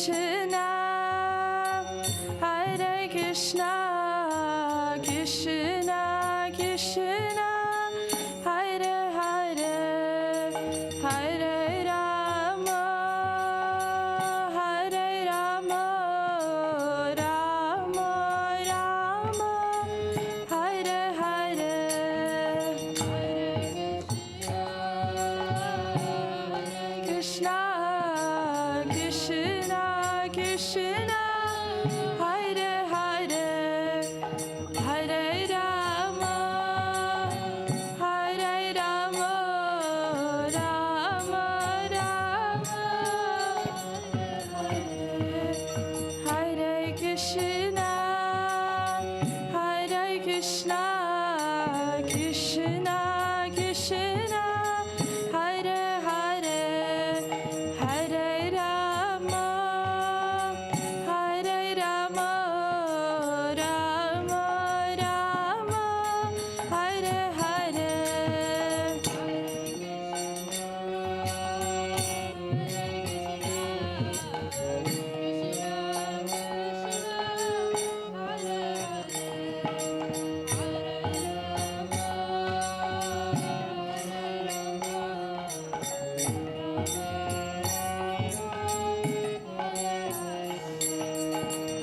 Krishna, Hare Krishna, Krishna Krishna, Hare Hare, Hare Rama, Hare Rama, Rama Rama, Hare Hare, Hare Krishna, Krishna Krishna, Hare Hare, Hare Rama, Hare Rama, Rama Rama, Hare Krishna, Hare Krishna, Krishna Krishna, Hare Hare, Hare Rama, Hare Rama, Rama Rama, Hare Hare,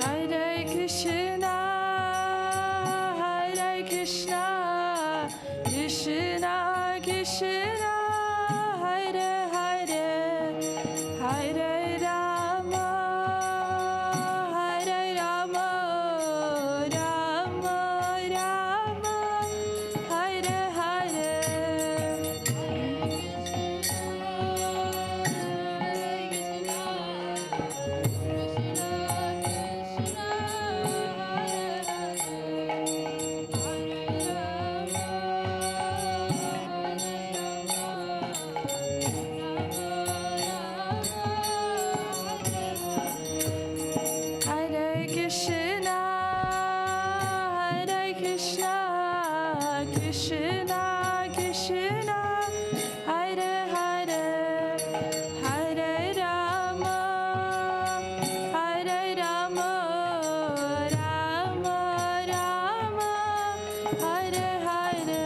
Hare Krishna, Hare Krishna, Krishna Krishna, Hare Hare, Hare Rama, Hare Rama, Rama Rama, Hare Hare, Hare Krishna, Hare Krishna, Krishna Krishna, Hare Hare, Hare Rama, Hare Rama, Rama Rama, Hare Hare,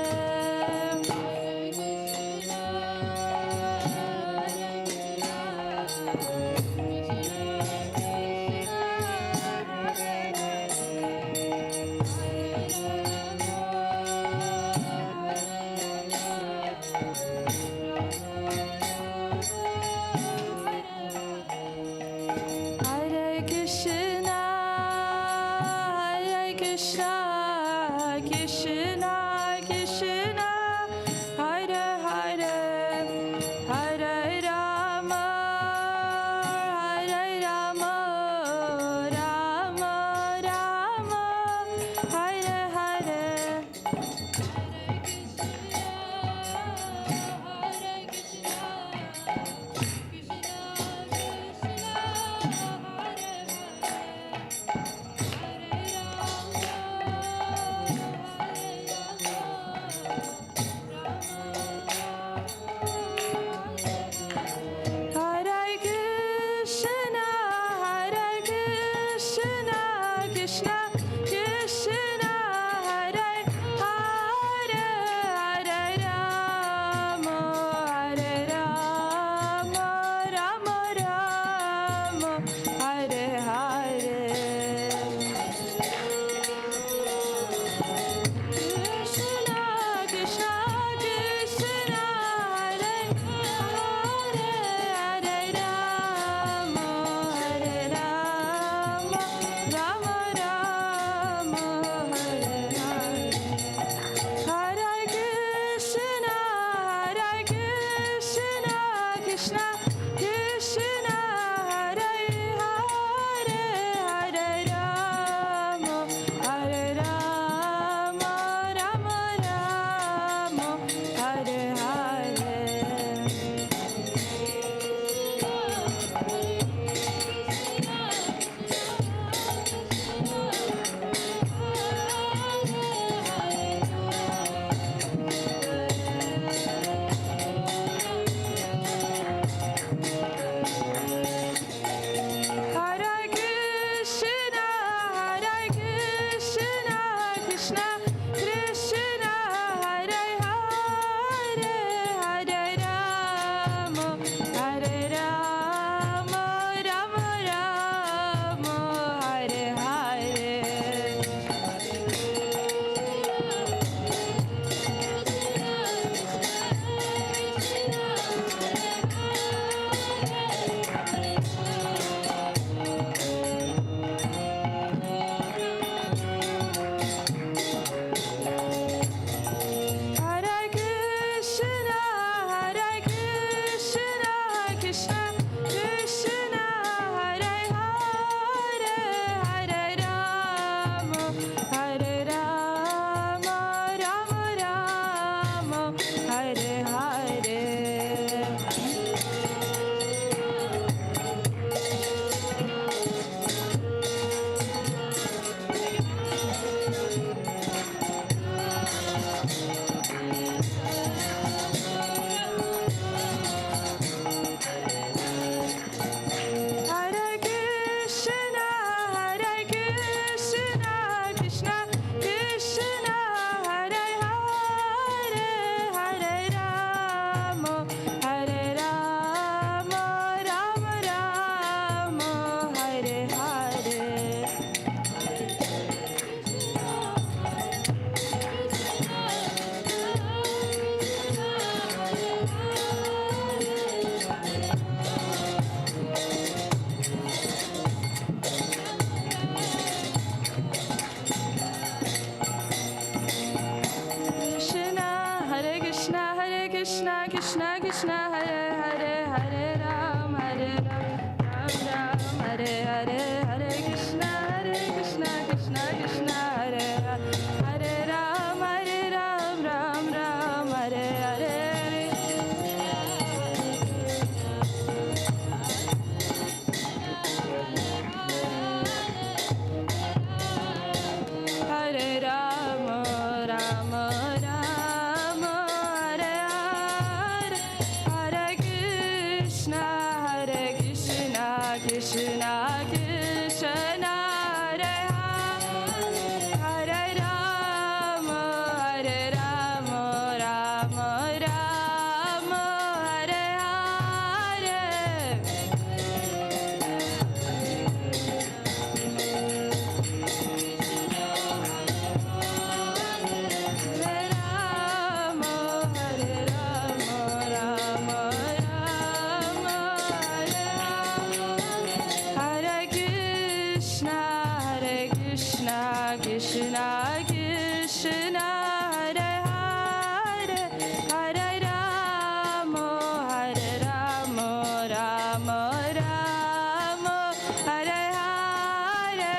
Hare Krishna, Hare Krishna, Krishna Krishna, Hare Hare, Hare Rama, Hare Rama, Rama Rama, Hare Hare, Hare Krishna, Hare Krishna, Krishna, Krishna Krishna, Hare Hare, Hare Ram, Ram Ram, Hare Hare, Hare Krishna, Krishna Krishna, Hare Hare, Hare Ram, Ram Ram, Hare Hare. Hare Rama, Rama Rama, Hare Hare, Hare Krishna, Krishna Krishna, Hare Hare, Hare Rama, Rama Rama, Hare Hare. Krishna Krishna, Hare Hare, Hare Rama, Rama Rama, Hare Hare.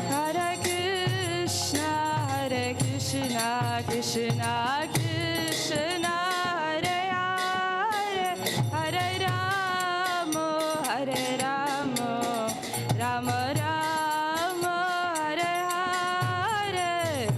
Hare Krishna, Krishna Krishna, Hare Hare, Hare Rama, Rama Rama, Hare Hare.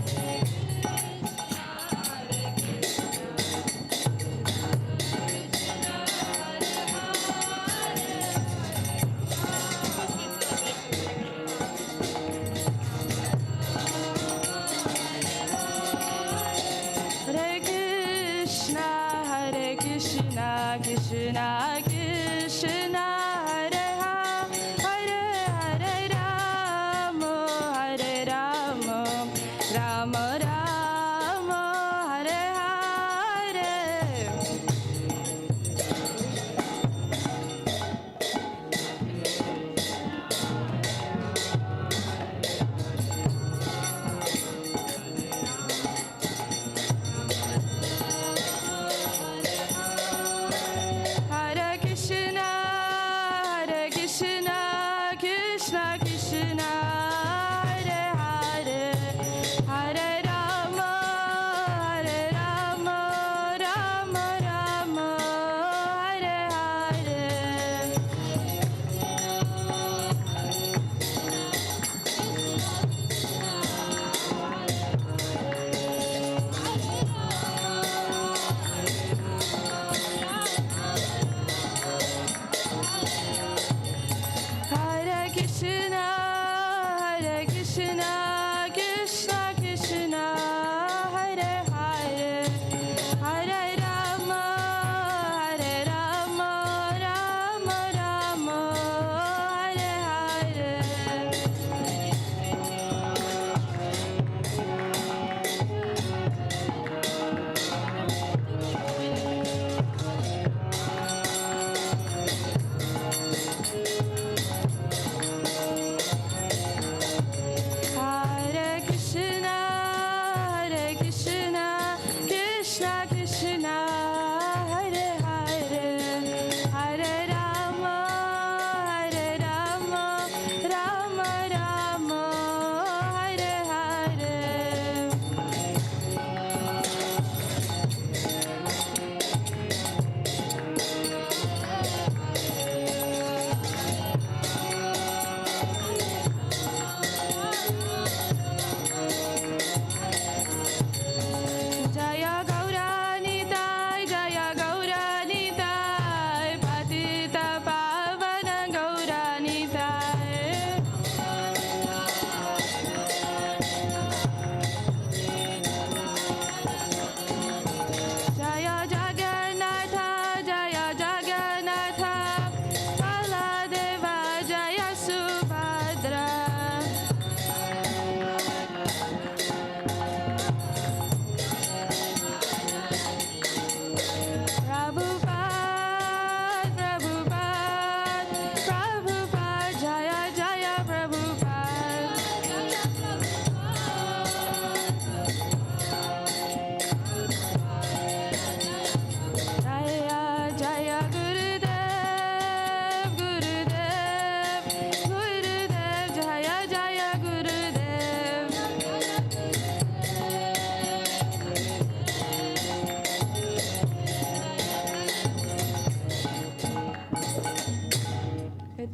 Hare Krishna, Krishna Krishna, Hare Hare, Hare Rama, Rama Rama, Hare Hare. Hare Krishna,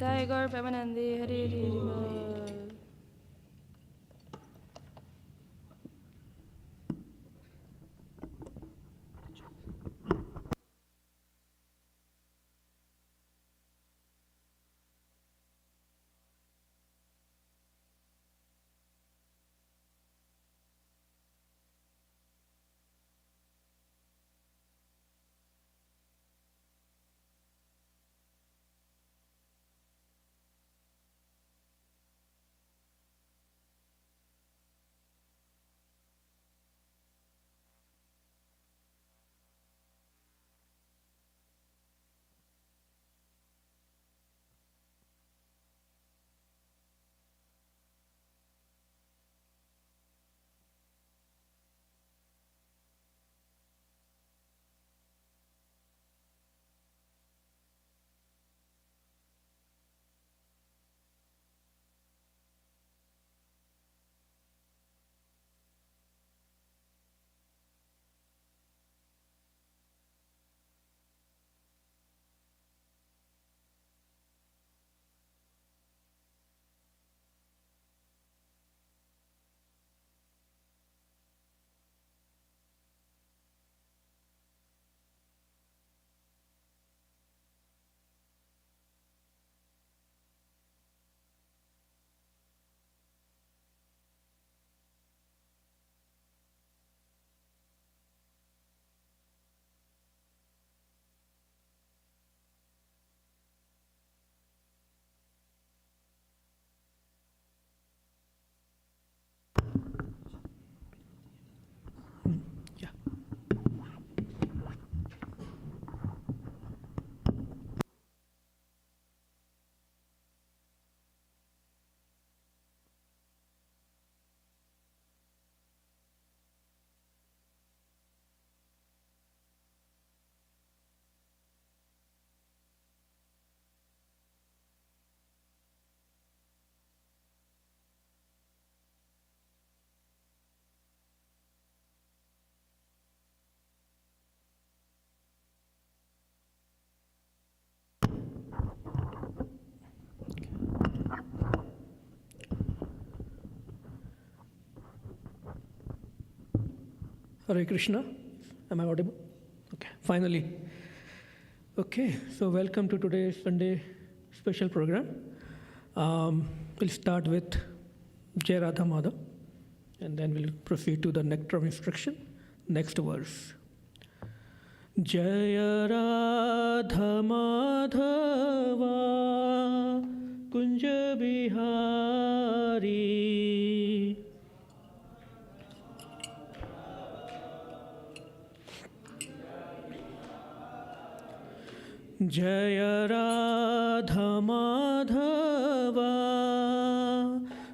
Nitai Gaur Premanandi Hari Hari Bol. Hare Krishna. Am I audible? Okay, finally. Okay, so welcome to today's Sunday special program. We'll start with Jai Radha Madhav, and then we'll proceed to the Nectar of Instruction. Next verse. Jaya Radha Madhava Kunja Bihari Jaya Radha Madhava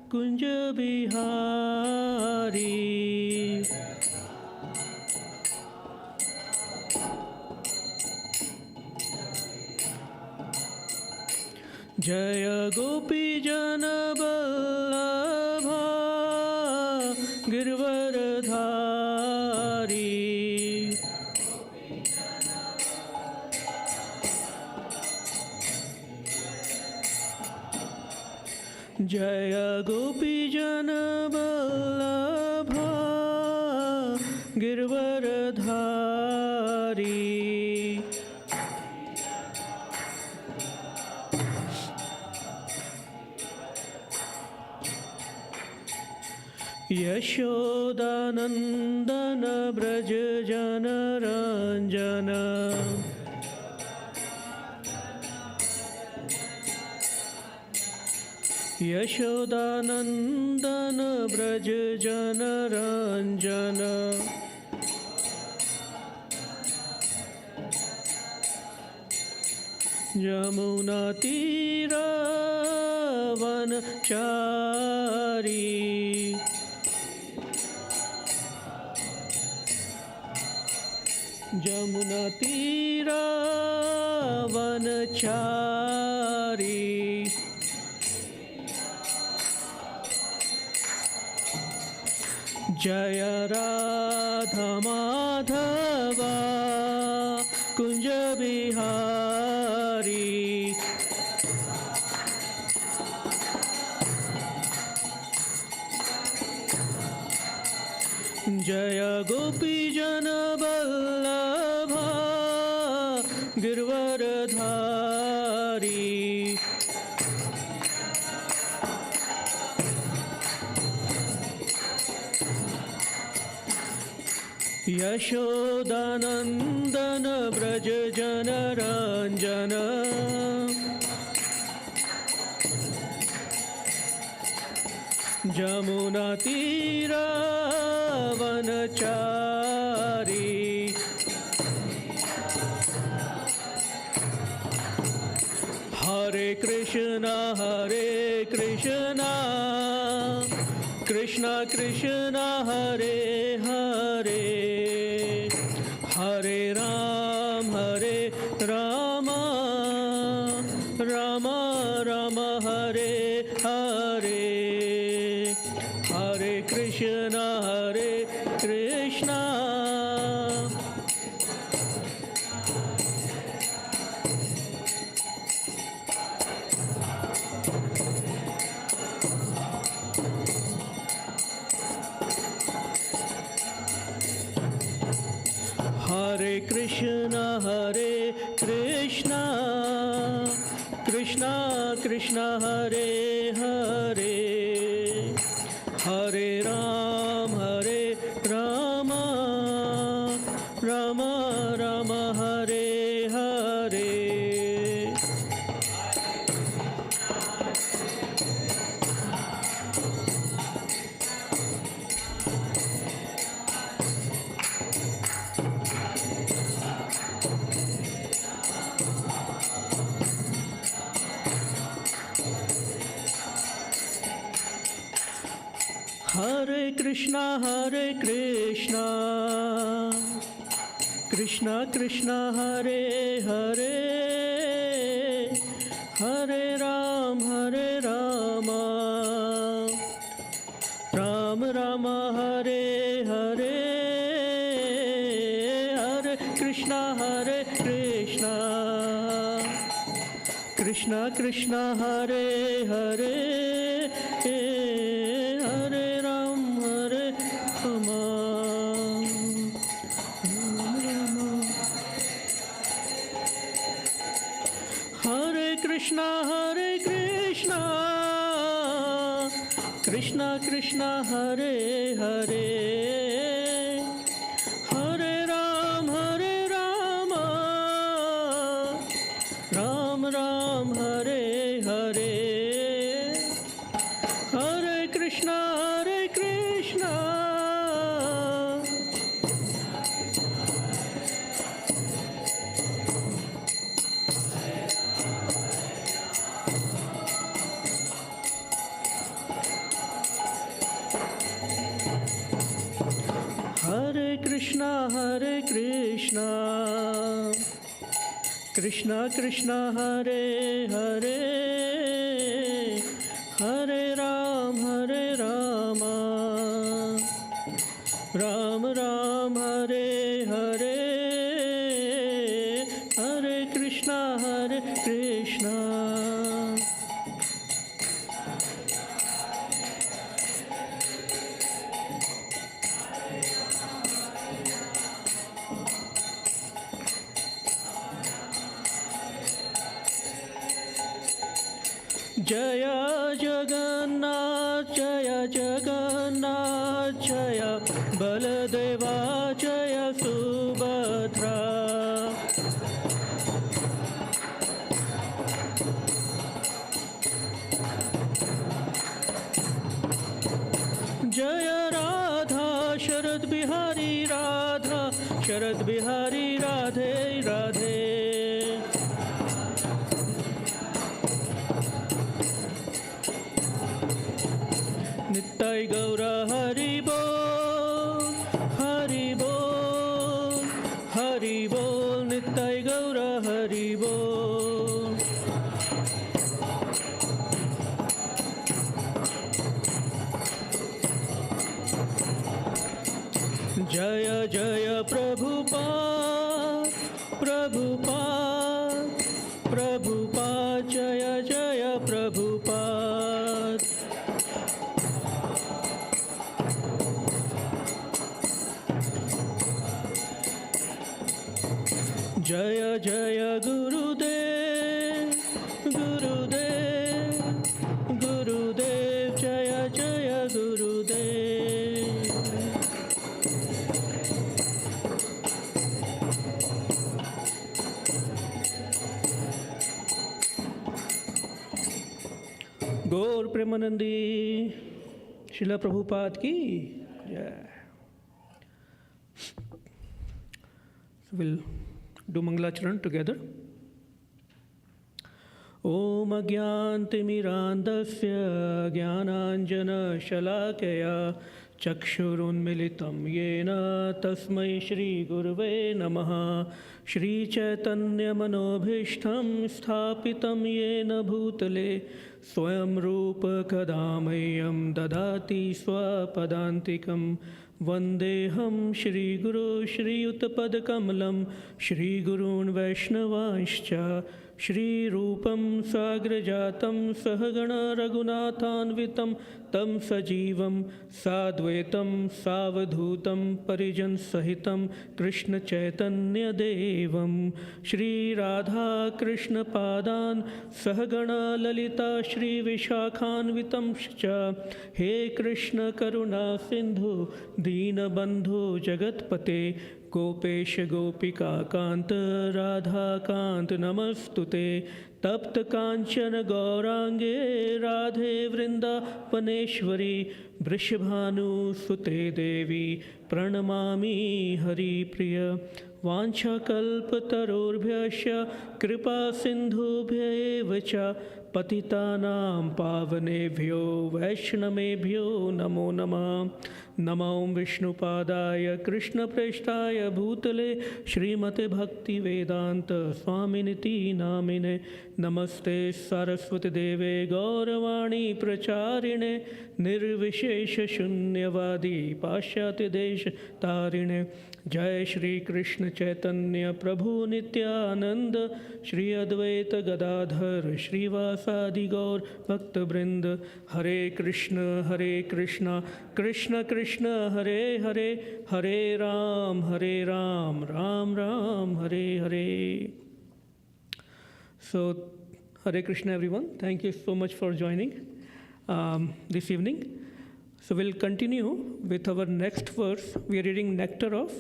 Kunja Bihari Jaya Gopi Jana Vallabha Girvaradhari Jaya Gopi Jana Vallabha Girvaradhari Yashodanandana Braja Jana Ranjana Yashodanandana Braja Jana Ranjana Jamuna Tira Vanachari Jamuna Tira Vanachari Jaya Radha Madhava Kunja Bihari जय गोपीजनवल्लभा गिरवरधारी यशोदानन्दन व्रज जनरञ्जन जमुनातीरावनचारी हरे कृष्णा कृष्णा कृष्णा हरे हरे हरे राम राम राम हरे हरे हरे कृष्णा हरे कृष्णा कृष्णा कृष्णा हरे हरे हरे राम राम राम हरे हरे हरे कृष्णा कृष्णा कृष्णा हरे हरे हरे राम राम राम हरे हरे हरे कृष्णा कृष्णा कृष्णा हरे हरे हरे राम हरे कृष्णा कृष्णा कृष्णा हरे हरे हरे राम राम राम हरे हरे हरे कृष्णा कृष्णा कृष्णा हरे हरे हरे राम राम राम हरे हरे हरे कृष्णा जय जगन्नाथ जय बलदेवा जय सुभद्रा जय राधा शरद बिहारी राधे राधे नित्य गौर हरि बोल नित्य गौर हरि बोल जय जय प्रभुपाद जय जय Prabhupada Jaya Jaya Gurudev, Gurudev, Gurudev, Jaya Jaya Gurudev. Gaur Premanandi, Srila Prabhupada ki. Yeah. So we'll do Mangalacharan together. Om Agyantimirandasya Jnananjana Shalakaya Chakshurunmilitam Yena Tasmai Shri Gurave Namaha Shri Chaitanya Manobhishtam Sthapitam Yena Bhutale Swayam Rupa Kadamayam Dadati Swapadantikam Vandeham Shri Guru Shri Uttapad Kamalam Shri Gurun Vaishnavanscha Shri Rupam Sagrajatam Sahagana Raghunathanvitam Tam Sajivam Sadvaitam Savadhutam Parijan Sahitam Krishna Chaitanya Devam Shri Radha Krishna Padan Sahagana Lalita Shri Vishakhanvitam Shcha He Krishna Karuna Sindhu Dina Bandhu Jagatpate Gopesh Gopika Kanta Radha Kant Namastute Tapta Kanchana Gaurange Radhe Vrinda Paneshwari Vrishabhanu Sute Devi Pranamami Hari Priya Vancha Kalpatarorbhyasya Kripa Sindhubhya Vacha Patitanam Pavanebhyo Vaishnamebhyo Namo Namah Namo Vishnupadaya Krishna Preshtaya Bhutale Srimate Bhakti Vedanta Swaminiti Namine Namaste Saraswati Deve Gauravani Pracharine Nirvishesha Shunyavadi Pashyati Desha Tarine Jai Shri Krishna Chaitanya Prabhu Nityananda Shri Advaita Gadadhar Shri Vasadi Gaur Bhakta Brinda Hare Krishna Krishna Krishna Hare Hare Hare Ram Ram Ram Hare Hare. So Hare Krishna everyone, thank you so much for joining this evening. So we'll continue with our next verse. We are reading Nectar of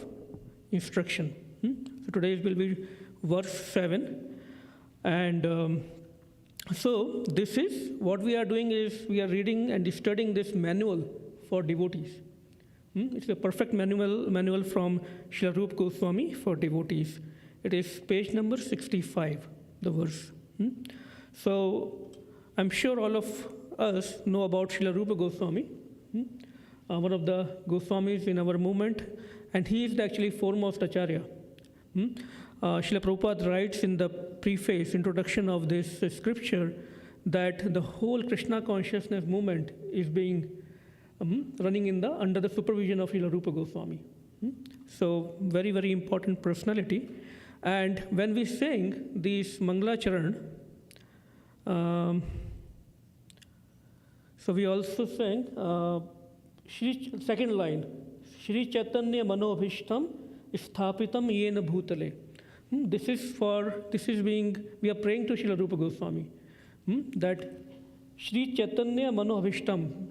Instruction. So today will be verse 7. And so this is what we are doing is we are reading and studying this manual for devotees. It's a perfect manual from Srila Rupa Goswami for devotees. It is page number 65, the verse. So I'm sure all of us know about Srila Rupa Goswami, one of the Goswamis in our movement, and he is the actually foremost Acharya. Srila Prabhupada writes in the preface, introduction of this scripture, that the whole Krishna consciousness movement is being running under the supervision of Srila Rupa Goswami. So very, very important personality. And when we sing these Mangalacharan, so we also sang second line, Shri Chaitanya Manobhishtam Sthapitam Yena Bhutale. We are praying to Srila Rupa Goswami that Shri Chaitanya Manobhishtam,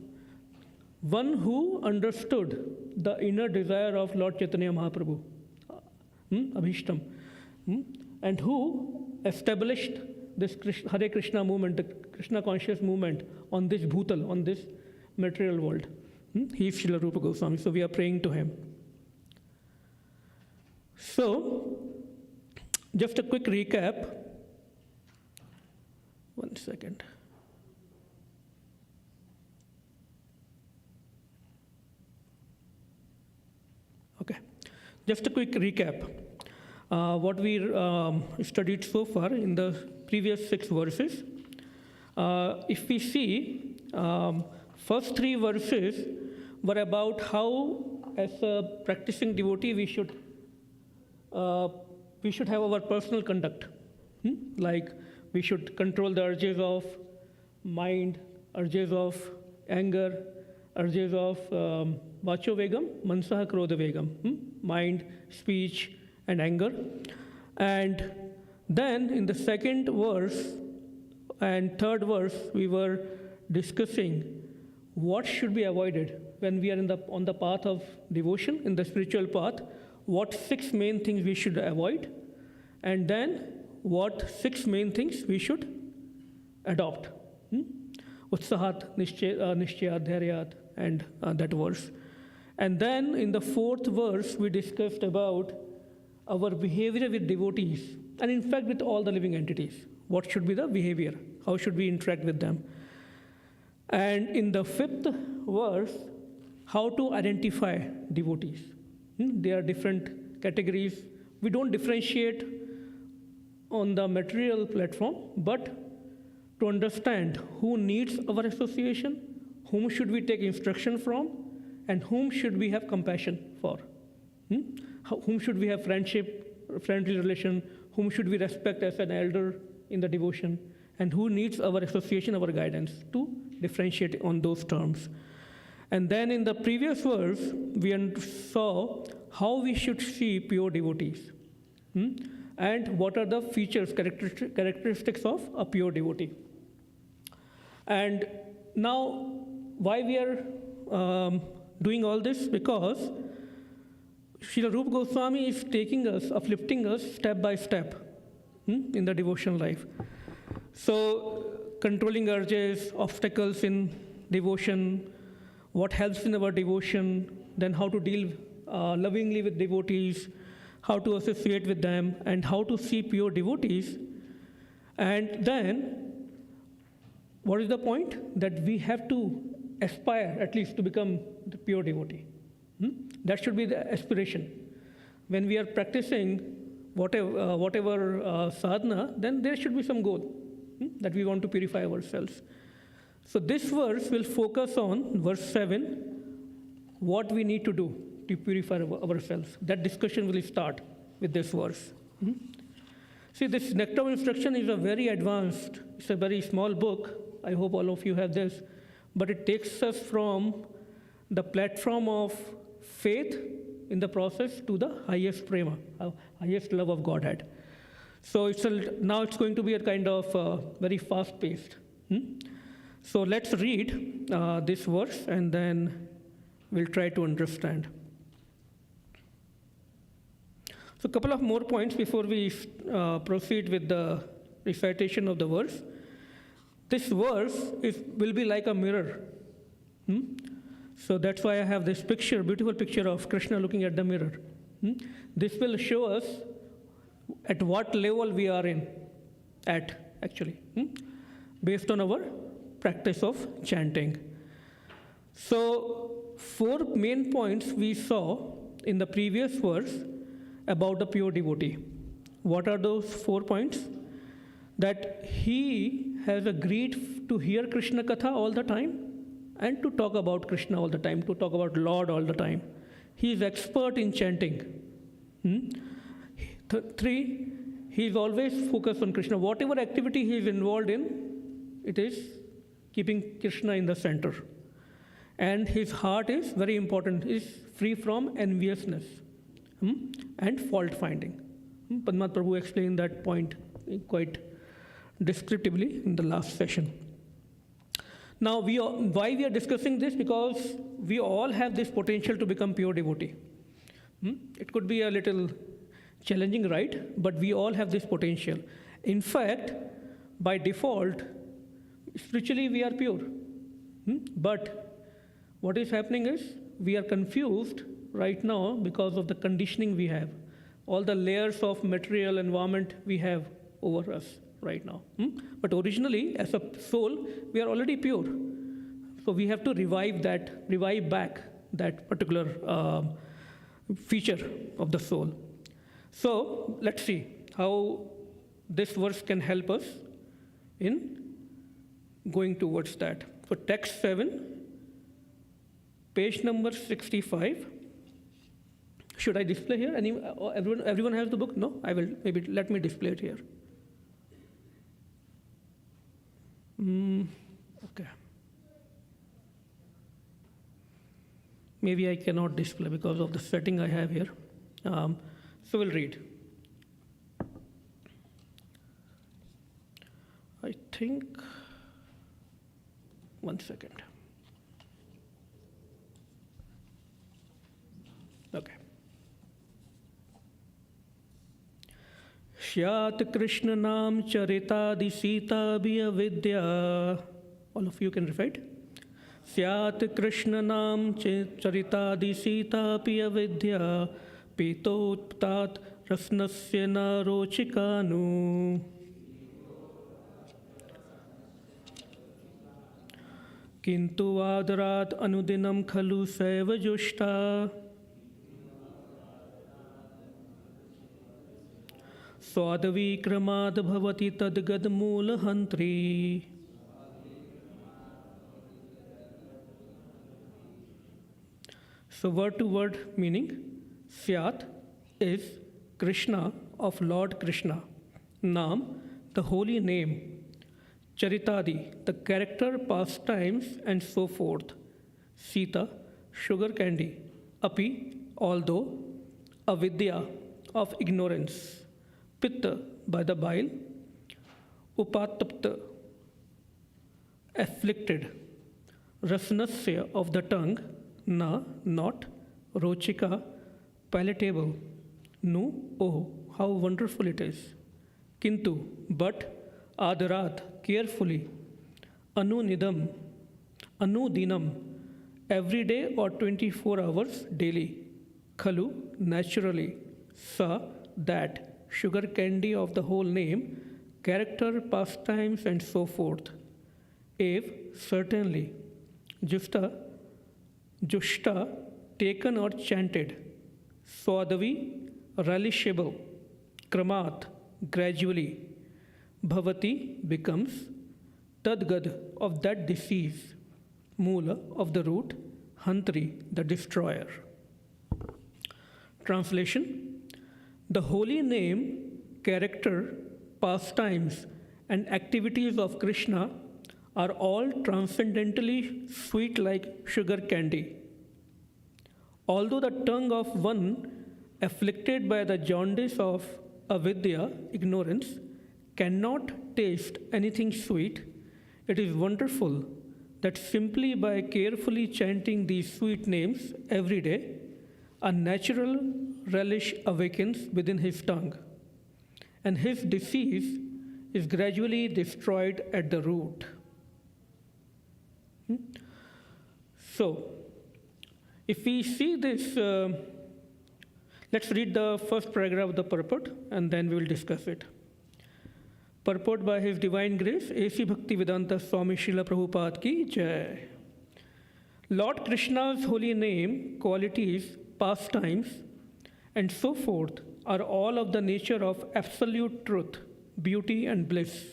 one who understood the inner desire of Lord Chaitanya Mahaprabhu, Abhishtam, and who established this Hare Krishna movement, the Krishna conscious movement on this bhutal, on this material world. He is Srila Rupa Goswami, so we are praying to him. So, just a quick recap. One second. Okay, just a quick recap. What we studied so far in the previous 6 verses. If we see, first 3 verses were about how, as a practicing devotee, we should have our personal conduct. Like we should control the urges of mind, urges of anger, urges of vacho vegam, mansaha krodha vegam, mind, speech, and anger. And then in the second verse and third verse, we were discussing what should be avoided when we are on the path of devotion, in the spiritual path, what 6 main things we should avoid, and then what 6 main things we should adopt. Utsahat, Nishchayat, Dhairyat, and that verse. And then in the fourth verse, we discussed about our behavior with devotees, and in fact with all the living entities. What should be the behavior? How should we interact with them? And in the fifth verse, how to identify devotees. There are different categories. We don't differentiate on the material platform, but to understand who needs our association, whom should we take instruction from, and whom should we have compassion for. Whom should we have friendly relation, whom should we respect as an elder in the devotion, and who needs our association, our guidance, to differentiate on those terms. And then in the previous verse, we saw how we should see pure devotees, and what are the features, characteristics of a pure devotee. And now, why we are doing all this? Because Srila Rupa Goswami is taking us, uplifting us step by step in the devotional life. So, controlling urges, obstacles in devotion, what helps in our devotion, then how to deal lovingly with devotees, how to associate with them, and how to see pure devotees. And then, what is the point? That we have to aspire at least to become the pure devotee. That should be the aspiration. When we are practicing whatever sadhana, then there should be some goal that we want to purify ourselves. So this verse will focus on verse 7, what we need to do to purify ourselves. That discussion will start with this verse. See, this Nectar of Instruction is a very advanced, it's a very small book. I hope all of you have this. But it takes us from the platform of faith in the process to the highest prema, highest love of Godhead. So now it's going to be a kind of very fast-paced. So let's read this verse and then we'll try to understand. So a couple of more points before we proceed with the recitation of the verse. This verse will be like a mirror. So that's why I have this picture, beautiful picture of Krishna looking at the mirror. This will show us at what level we are actually, based on our practice of chanting. So 4 main points we saw in the previous verse about the pure devotee. What are those 4 points? That he has agreed to hear Krishna Katha all the time and to talk about Krishna all the time, to talk about Lord all the time. He is expert in chanting. 3, he is always focused on Krishna. Whatever activity he is involved in, it is keeping Krishna in the center. And his heart is very important, is free from enviousness and fault finding. Padma Prabhu explained that point quite descriptively in the last session. Now, why we are discussing this? Because we all have this potential to become pure devotee. It could be a little challenging, right? But we all have this potential. In fact, by default, spiritually we are pure. But what is happening is we are confused right now because of the conditioning we have, all the layers of material environment we have over us right now. But originally, as a soul, we are already pure. So we have to revive back that particular feature of the soul. So let's see how this verse can help us in going towards that. So text 7, page number 65. Should I display here? Everyone has the book? No? I will. Maybe let me display it here. Okay. Maybe I cannot display because of the setting I have here. So we'll read. I think, one second. Okay. Shyat Krishna Nam Charitadi Sita Bhiya Vidya. All of you can recite. Syat Krishna Nam Charitadi Sita Bhiya Vidya Pitotpat Rasnasya Na Rochikanu. Kintu Adrat Anudinam Khalu Seva Jushta. Swadavi Kramad Bhavati Tadgad Moola Hantri. So word to word meaning, Syat is Krishna of Lord Krishna. Nam, the holy name. Charitadi, the character, pastimes, and so forth. Sita, sugar candy. Api, although. Avidya, of ignorance. Pitta, by the bile. Upatapta, afflicted. Rasnasya, of the tongue. Na, not. Rochika, palatable. Nu, oh, how wonderful it is. Kintu, but. Adarat, carefully. Anunidam, anudinam, every day or 24 hours daily. Khalu, naturally. Sa, that, sugar candy of the whole name, character, pastimes, and so forth. Ev, certainly. Justa, jushta, taken or chanted. Swadavi, relishable. Kramat, gradually. Bhavati becomes. Tadgad, of that disease. Moola, of the root. Hantri, the destroyer. Translation: the holy name, character, pastimes, and activities of Krishna are all transcendently sweet like sugar candy. Although the tongue of one afflicted by the jaundice of avidya, ignorance, cannot taste anything sweet, it is wonderful that simply by carefully chanting these sweet names every day, a natural relish awakens within his tongue, and his disease is gradually destroyed at the root. So, if we see this, let's read the first paragraph of the purport and then we will discuss it. Purport by His Divine Grace, A.C. Bhaktivedanta Swami Srila Prabhupada Ki Jai. Lord Krishna's holy name, qualities, pastimes, and so forth are all of the nature of absolute truth, beauty, and bliss.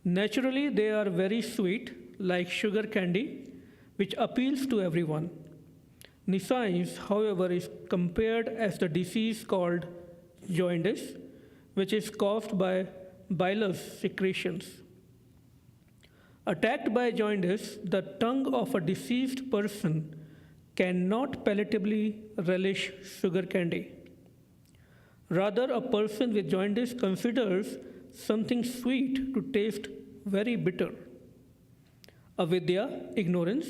Naturally, they are very sweet, like sugar candy, which appeals to everyone. Nescience, however, is compared as the disease called jaundice, which is caused by bilious secretions. Attacked by jaundice, the tongue of a diseased person cannot palatably relish sugar candy. Rather, a person with jaundice considers something sweet to taste very bitter. Avidya, ignorance,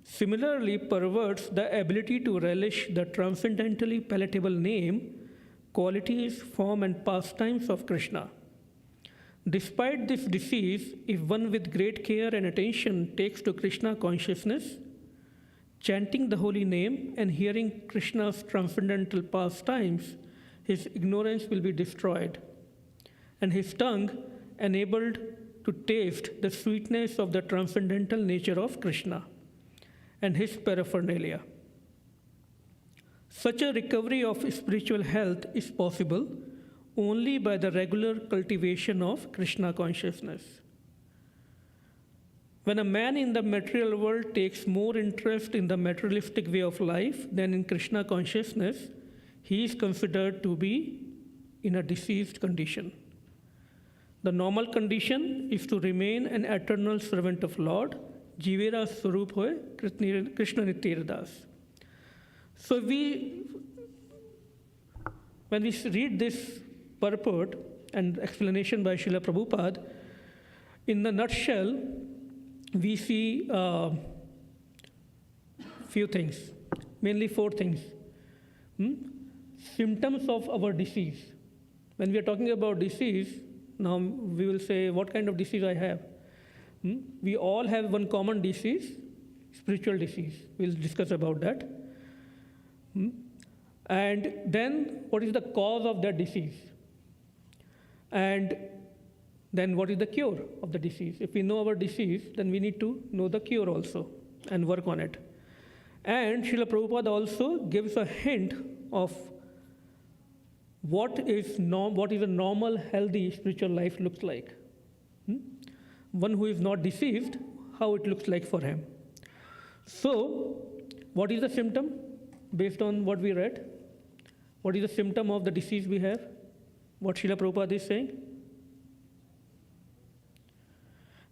similarly perverts the ability to relish the transcendently palatable name, qualities, form, and pastimes of Krishna. Despite this disease, if one with great care and attention takes to Krishna consciousness, chanting the holy name and hearing Krishna's transcendental pastimes, his ignorance will be destroyed, and his tongue enabled to taste the sweetness of the transcendental nature of Krishna and his paraphernalia. Such a recovery of spiritual health is possible only by the regular cultivation of Krishna consciousness. When a man in the material world takes more interest in the materialistic way of life than in Krishna consciousness, he is considered to be in a diseased condition. The normal condition is to remain an eternal servant of Lord, Jivera Swarup Hoy, Krishna Nitya Das. So we when we read this purport and explanation by Srila Prabhupada, in a nutshell, we see few things, mainly 4 things. Symptoms of our disease. When we are talking about disease, now we will say, what kind of disease I have? We all have one common disease, spiritual disease. We'll discuss about that. And then, what is the cause of that disease? And then, what is the cure of the disease? If we know our disease, then we need to know the cure also and work on it. And Srila Prabhupada also gives a hint of what is a normal, healthy spiritual life looks like. One who is not diseased, how it looks like for him. So, what is the symptom based on what we read? What is the symptom of the disease we have? What Srila Prabhupada is saying?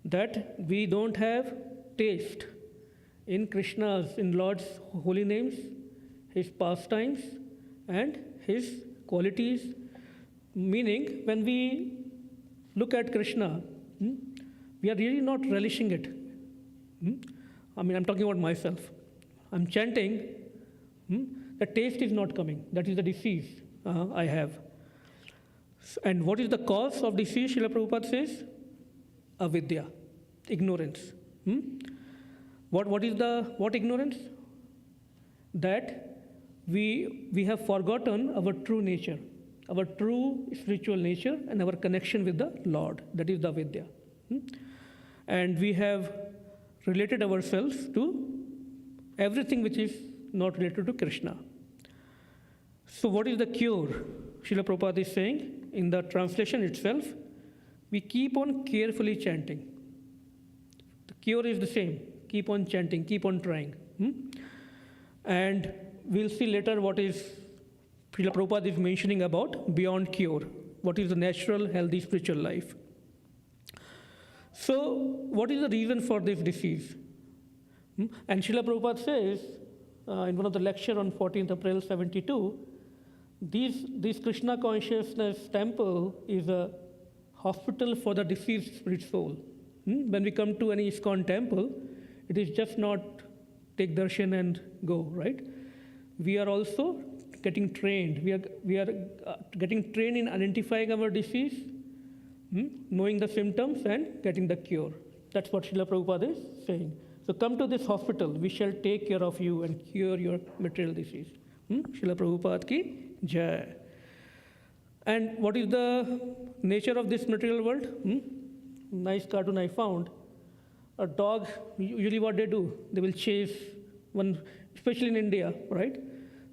That we don't have taste in Krishna's, in Lord's holy names, his pastimes, and his qualities. Meaning, when we look at Krishna, we are really not relishing it. I mean, I'm talking about myself. I'm chanting, the taste is not coming. That is the disease I have. And what is the cause of disease, Srila Prabhupada says? Avidya, ignorance. What ignorance? That we have forgotten our true nature, our true spiritual nature, and our connection with the Lord. That is the avidya. And we have related ourselves to everything which is not related to Krishna. So what is the cure? Srila Prabhupada is saying in the translation itself, we keep on carefully chanting. The cure is the same. Keep on chanting, keep on trying. And we'll see later what is Srila Prabhupada is mentioning about beyond cure. What is the natural, healthy spiritual life? So, what is the reason for this disease? And Srila Prabhupada says, in one of the lecture on 14th April 72, this Krishna consciousness temple is a hospital for the diseased spirit soul. When we come to any ISKCON temple, it is just not take darshan and go, right? We are also getting trained. We are getting trained in identifying our disease, knowing the symptoms and getting the cure. That's what Srila Prabhupada is saying. So come to this hospital, we shall take care of you and cure your material disease. Srila Prabhupada ki jai. And what is the nature of this material world? Nice cartoon I found. A dog, usually what they do, they will chase one, especially in India, right?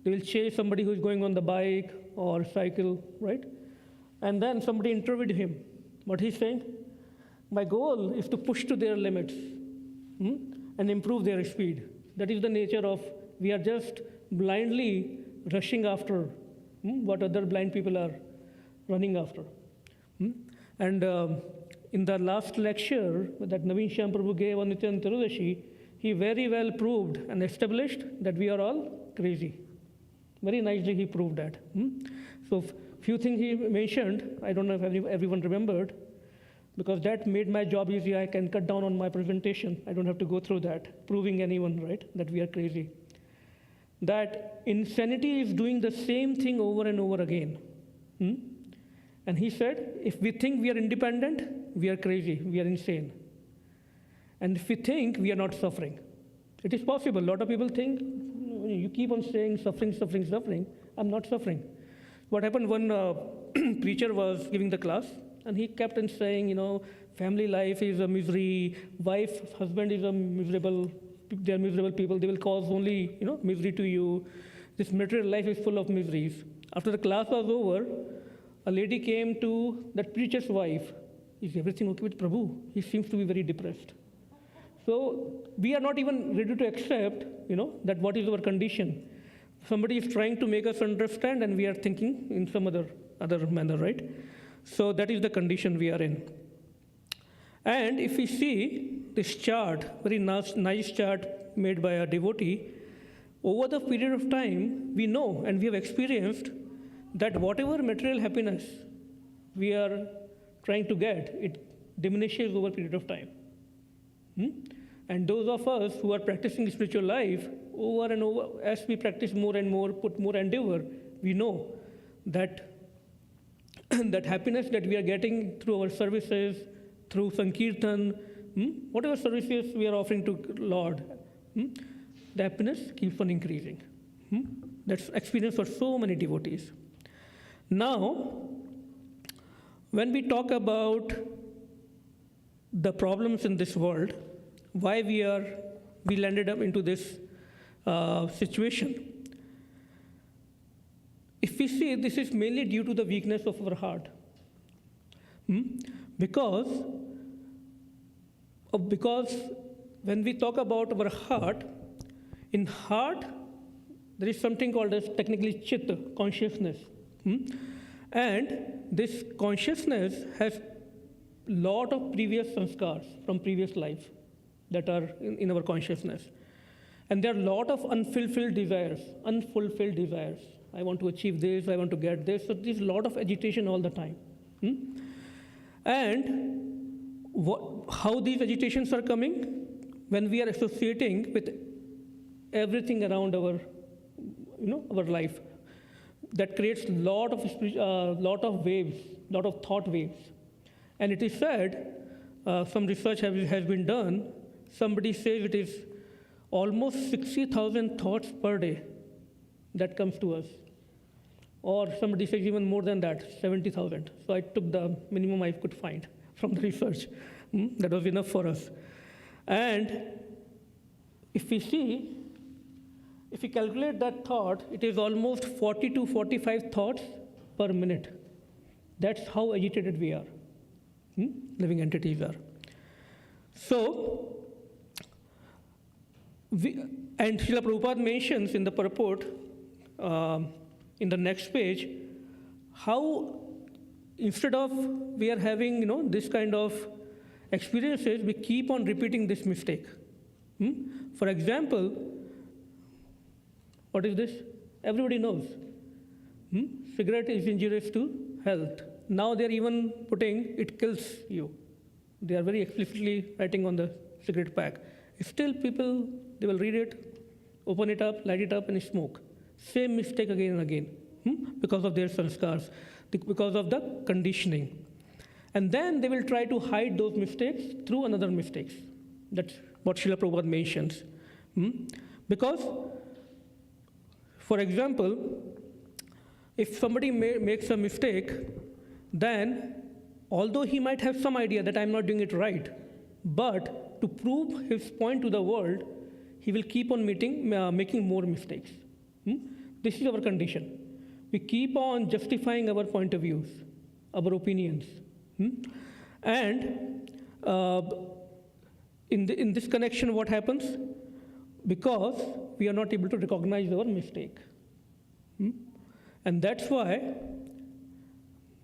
They will chase somebody who is going on the bike or cycle, right? And then somebody interviewed him. What he's saying? My goal is to push to their limits and improve their speed. That is the nature of, we are just blindly rushing after what other blind people are running after. And in the last lecture that Naveen Shyam Prabhu gave on Nityan Tirudasi, he very well proved and established that we are all crazy. Very nicely he proved that. So few things he mentioned, I don't know if everyone remembered, because that made my job easy. I can cut down on my presentation. I don't have to go through that, proving anyone, right, that we are crazy. That insanity is doing the same thing over and over again. And he said, if we think we are independent, we are crazy, we are insane. And if we think we are not suffering, it is possible. A lot of people think, you keep on saying suffering, suffering, suffering. I'm not suffering. What happened, one preacher was giving the class, and he kept on saying, family life is a misery, wife, husband is a miserable, they are miserable people, they will cause only, misery to you. This material life is full of miseries. After the class was over, a lady came to that preacher's wife. Is everything okay with Prabhu? He seems to be very depressed. So we are not even ready to accept, that what is our condition. Somebody is trying to make us understand, and we are thinking in some other manner, right? So that is the condition we are in. And if we see this chart, very nice chart made by a devotee, over the period of time, we know and we have experienced that whatever material happiness we are trying to get, it diminishes over a period of time. And those of us who are practicing spiritual life, over and over, as we practice more and more, put more endeavor, we know that that happiness that we are getting through our services, through Sankirtan, whatever services we are offering to Lord, the happiness keeps on increasing. That's experience for so many devotees. Now, when we talk about the problems in this world, why we landed up into this situation. If we see, this is mainly due to the weakness of our heart. Because when we talk about our heart, in heart, there is something called as technically chitta, consciousness. And this consciousness has lot of previous sanskars from previous life that are in our consciousness. And there are a lot of unfulfilled desires. I want to achieve this, I want to get this. So there's a lot of agitation all the time. And how these agitations are coming? When we are associating with everything around our life. That creates a lot of waves, lot of thought waves. And it is said, some research has been done, somebody says it is almost 60,000 thoughts per day that comes to us. Or somebody says even more than that, 70,000. So I took the minimum I could find from the research. That was enough for us. And if we calculate that thought, it is almost 40 to 45 thoughts per minute. That's how agitated we are. Living entities are. So, and Srila Prabhupada mentions in the purport, in the next page, how instead of we are having this kind of experiences, we keep on repeating this mistake. For example, what is this? Everybody knows. Cigarette is injurious to health. Now they're even putting, it kills you. They are very explicitly writing on the cigarette pack. Still people, they will read it, open it up, light it up, and smoke. Same mistake again and again, because of their sanskars, because of the conditioning. And then they will try to hide those mistakes through another mistakes. That's what Srila Prabhupada mentions. Because, for example, if somebody makes a mistake, then although he might have some idea that I'm not doing it right, but to prove his point to the world, he will keep on making more mistakes. This is our condition. We keep on justifying our point of views, our opinions. And in this connection, what happens? Because we are not able to recognize our mistake. And that's why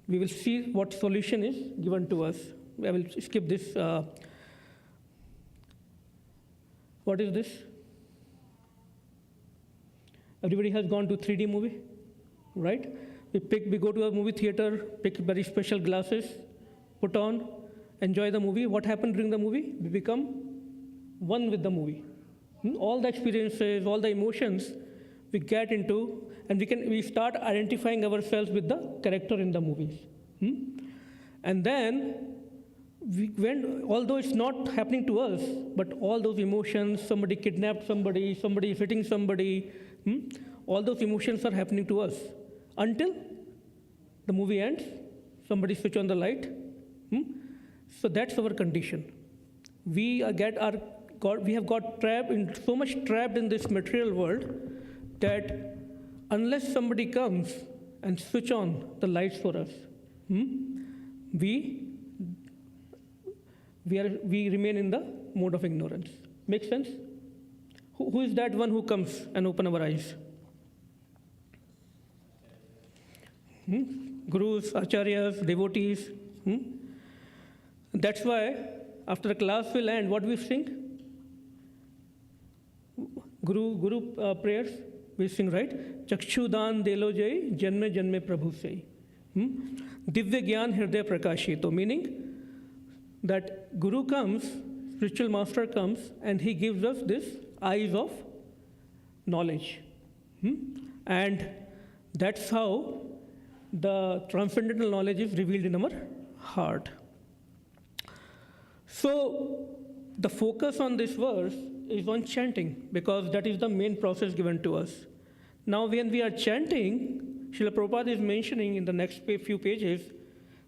we will see what solution is given to us. I will skip this. What is this? Everybody has gone to 3D movie, right? We go to a movie theater, pick very special glasses, put on, enjoy the movie. What happened during the movie? We become one with the movie. All the experiences, all the emotions we get into, and we start identifying ourselves with the character in the movies. And then, although it's not happening to us, but all those emotions, somebody kidnapped somebody is hitting somebody, all those emotions are happening to us until the movie ends, somebody switch on the light. So that's our condition. We have got so much trapped in this material world that unless somebody comes and switch on the lights for us, we remain in the mode of ignorance. Make sense? Who is that one who comes and open our eyes? Gurus, acharyas, devotees. That's why after the class will end, what we sing? Guru prayers. we sing, right? Chakshudan delo jai, janme janme prabhu sai. Divya gyan hriday prakashito, meaning that Guru comes, spiritual master comes, and he gives us this eyes of knowledge. And that's how the transcendental knowledge is revealed in our heart. So the focus on this verse is on chanting, because that is the main process given to us. Now when we are chanting, Srila Prabhupada is mentioning in the next few pages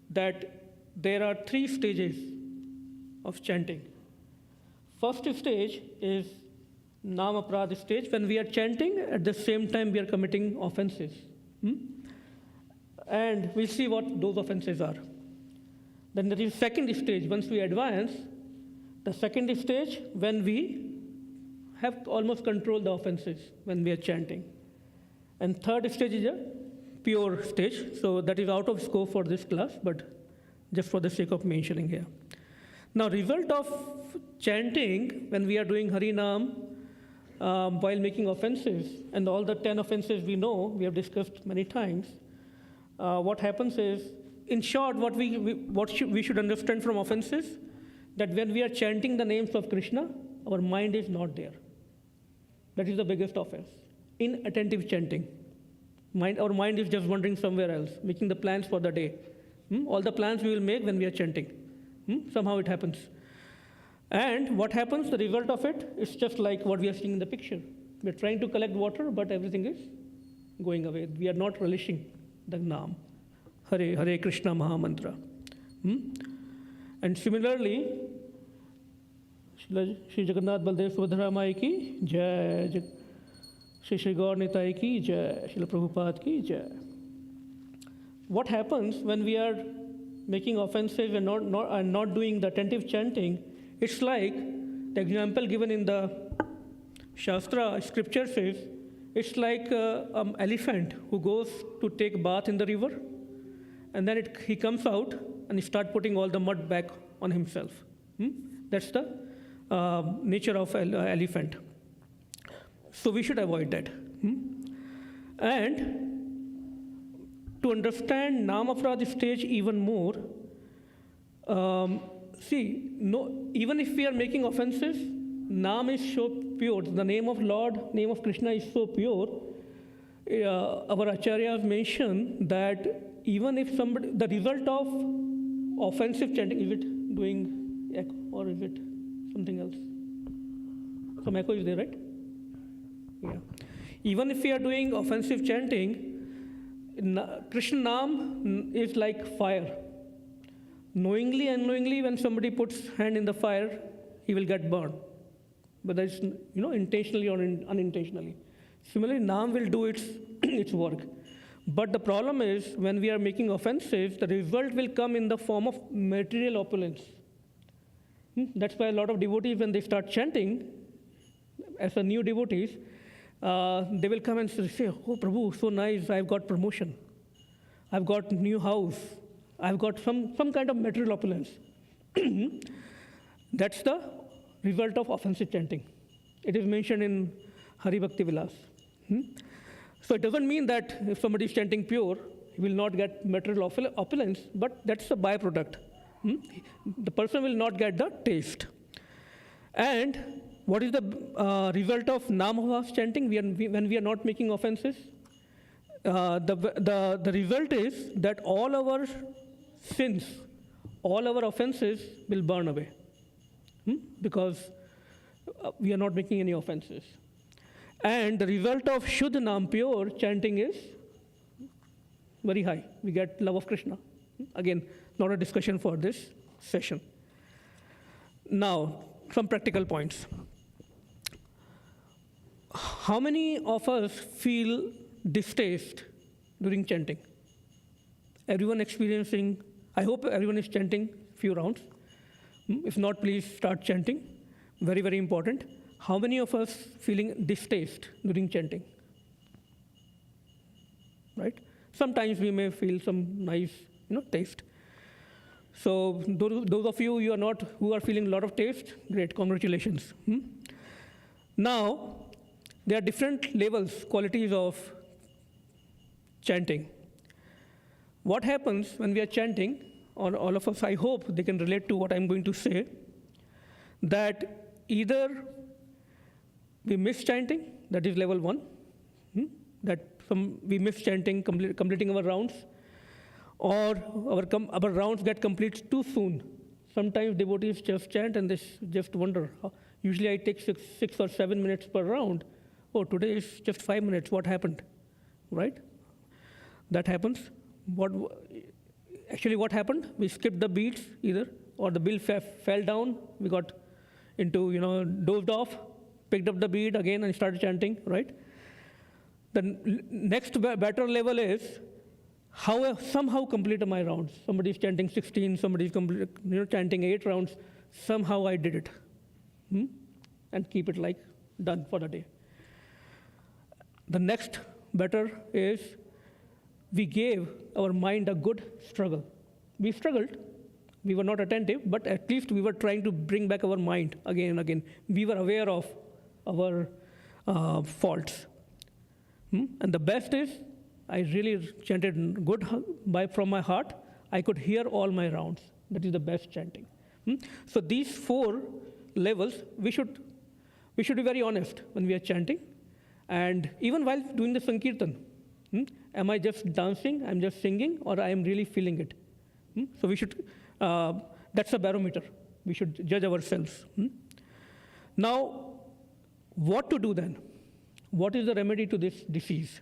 that there are 3 stages of chanting. First stage is Nam Aprad stage. When we are chanting, at the same time we are committing offenses. And we'll see what those offenses are. Then there is second stage. Once we advance, the second stage, when we have almost controlled the offenses when we are chanting. And third stage is a pure stage. So that is out of scope for this class, but just for the sake of mentioning here. Now, result of chanting when we are doing Harinam while making offenses, and all the 10 offenses we know, we have discussed many times. What happens is, in short, what we should understand from offenses, that when we are chanting the names of Krishna, our mind is not there. That is the biggest offense. Inattentive chanting. Our mind is just wandering somewhere else, making the plans for the day. All the plans we will make when we are chanting. Somehow it happens. And what happens, the result of it is just like what we are seeing in the picture. We are trying to collect water, but everything is going away. We are not relishing the Naam. Hare Krishna Mahamantra. And similarly, Shri Jagannath Baldev Subhadra Mai ki Jai, Shri Gaur Nitai ki Jai, Srila Prabhupada ki Jai. What happens when we are making offenses and not doing the attentive chanting? It's like the example given in the Shastra, scripture says, it's like an elephant who goes to take bath in the river, and then he comes out and he starts putting all the mud back on himself. That's the nature of elephant. So we should avoid that. And to understand Nam Aprad stage even more, even if we are making offenses, Nam is so pure. The name of Lord, name of Krishna is so pure. Our acharyas mention that even if somebody, the result of offensive chanting, is it doing echo or is it something else? Some echo is there, right? Yeah. Even if we are doing offensive chanting, Krishna Nam is like fire. Knowingly, unknowingly, when somebody puts hand in the fire, he will get burned. Whether it's intentionally or unintentionally. Similarly, Nam will do its work. But the problem is, when we are making offenses, the result will come in the form of material opulence. That's why a lot of devotees, when they start chanting, as a new devotees, they will come and say, "Oh, Prabhu, so nice, I've got promotion. I've got new house. I've got some kind of material opulence." That's the result of offensive chanting. It is mentioned in Hari Bhakti Vilas. So it doesn't mean that if somebody is chanting pure, he will not get material opulence, but that's a byproduct. The person will not get the taste. And what is the result of Nam Aprad chanting when we are not making offenses? The result is that all our sins, all our offenses will burn away. Because we are not making any offenses. And the result of Shuddha Nam, pure chanting, is very high. We get love of Krishna. Again, not a discussion for this session. Now, some practical points. How many of us feel distaste during chanting? Everyone experiencing, I hope everyone is chanting few rounds. If not, please start chanting. Very, very important. How many of us feeling distaste during chanting? Right? Sometimes we may feel some nice, taste. So those of you who are feeling a lot of taste, great, congratulations. Now, there are different levels, qualities of chanting. What happens when we are chanting, or all of us, I hope they can relate to what I'm going to say, that either we miss chanting, that is level 1, that we miss chanting, completing our rounds, or our rounds get complete too soon. Sometimes devotees just chant and they just wonder. Usually I take 6 or 7 minutes per round. Oh, today is just 5 minutes. What happened? Right? That happens. Actually, what happened? We skipped the beats either, or the bill fell down. We got into, dozed off, picked up the beat again and started chanting, right? The next better level is how I somehow complete my rounds. Somebody is chanting 16, somebody is chanting 8 rounds. Somehow I did it, and keep it like done for the day. The next better is we gave our mind a good struggle. We struggled. We were not attentive, but at least we were trying to bring back our mind again and again. We were aware of our faults. And the best is, I really chanted good from my heart. I could hear all my rounds. That is the best chanting. So these 4 levels, we should be very honest when we are chanting. And even while doing the Sankirtan, am I just dancing, I'm just singing, or I am really feeling it? So we should, that's a barometer. We should judge ourselves. Now, what to do then? What is the remedy to this disease?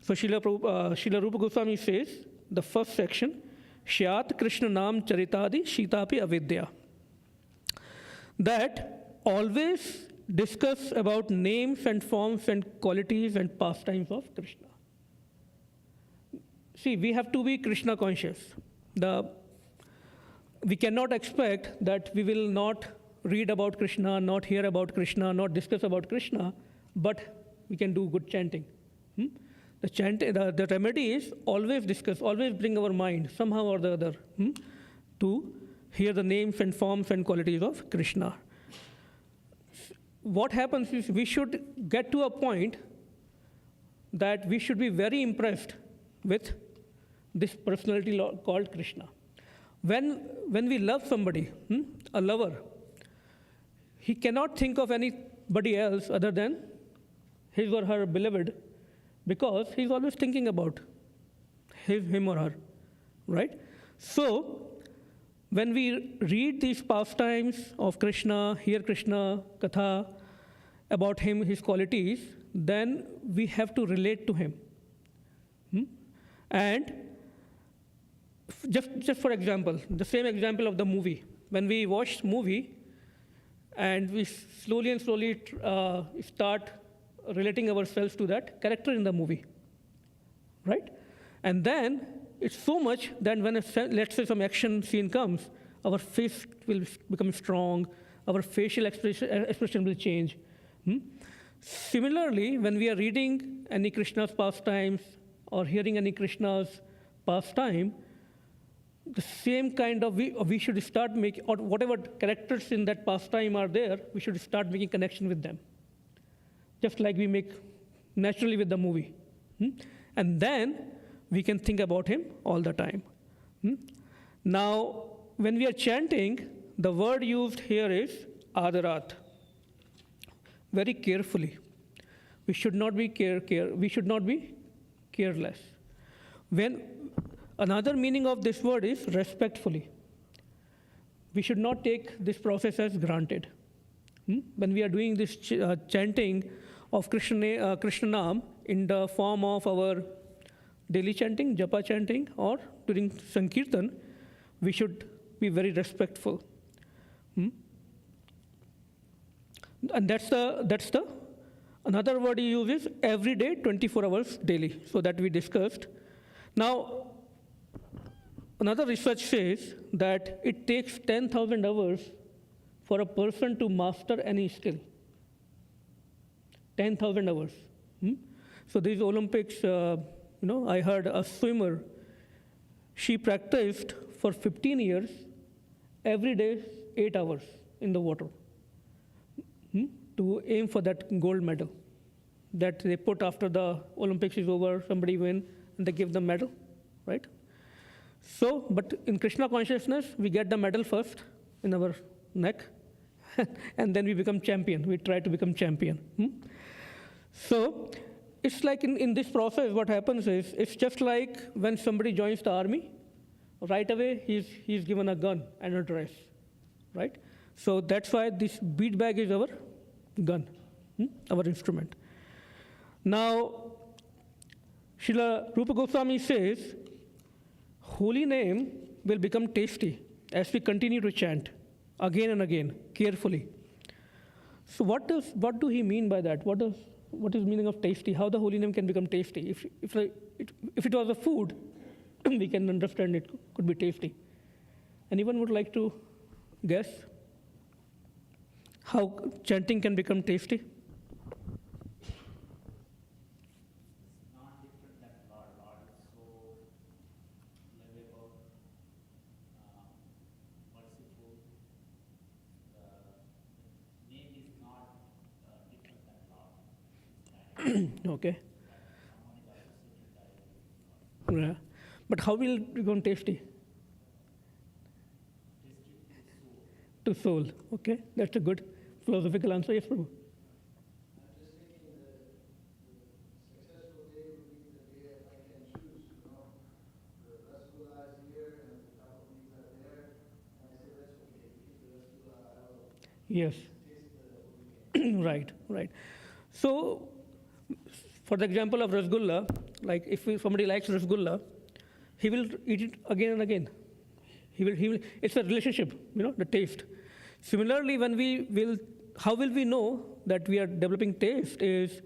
So Srila Rupa Goswami says, the first section, Shyat Krishna Nam Charitadi Shitapi Avidya. That always discuss about names and forms and qualities and pastimes of Krishna. See, we have to be Krishna conscious. We cannot expect that we will not read about Krishna, not hear about Krishna, not discuss about Krishna, but we can do good chanting. The remedy is always discuss, always bring our mind somehow or the other to hear the names and forms and qualities of Krishna. What happens is we should get to a point that we should be very impressed with this personality called Krishna. When we love somebody, a lover, he cannot think of anybody else other than his or her beloved, because he's always thinking about him or her, right? So when we read these pastimes of Krishna, hear Krishna Katha about him, his qualities, then we have to relate to him. And just for example, the same example of the movie. When we watch movie and we slowly start relating ourselves to that character in the movie, right? And then it's so much that when, let's say, some action scene comes, our face will become strong, our facial expression will change. Similarly, when we are reading any Krishna's pastimes or hearing any Krishna's pastime, the same kind of, we should start making, or whatever characters in that pastime are there, we should start making connection with them, just like we make naturally with the movie. And then we can think about him all the time. Now, when we are chanting, the word used here is adarat. Very carefully. We should not be we should not be careless. Another meaning of this word is respectfully. We should not take this process as granted. When we are doing this chanting of Krishna Nam in the form of our daily chanting, japa chanting, or during Sankirtan, we should be very respectful. And that's the another word he uses, every day, 24 hours daily, so that we discussed. Now, another research says that it takes 10,000 hours for a person to master any skill. 10,000 hours. So these Olympics, I heard a swimmer, she practiced for 15 years, every day, 8 hours in the water, to aim for that gold medal. that they put after the Olympics is over, somebody win, and they give the medal, right? So, but in Krishna consciousness, we get the medal first in our neck, and then we become champion. We try to become champion. So, it's like in this process, what happens is, it's just like when somebody joins the army, right away he's given a gun and a dress, right? So that's why this bead bag is our gun, our instrument. Now, Srila Rupa Goswami says, holy name will become tasty as we continue to chant again and again, carefully. So what do he mean by that? What is meaning of tasty? How the holy name can become tasty? If it was a food, we can understand it could be tasty. Anyone would like to guess how chanting can become tasty? Okay. Yeah. But how will it become tasty? To soul. Okay, that's a good philosophical answer. Yes, Prabhu. I'm just thinking that the successful day would be the day if I can choose, the rasgulla is here and the chocolates are there, and I say that's okay, keep the rasgulla, I will Yes. taste the holy cake. Right. So, for the example of rasgulla, like if somebody likes rasgulla, he will eat it again and again. He will. It's a relationship, the taste. Similarly, how will we know that we are developing taste is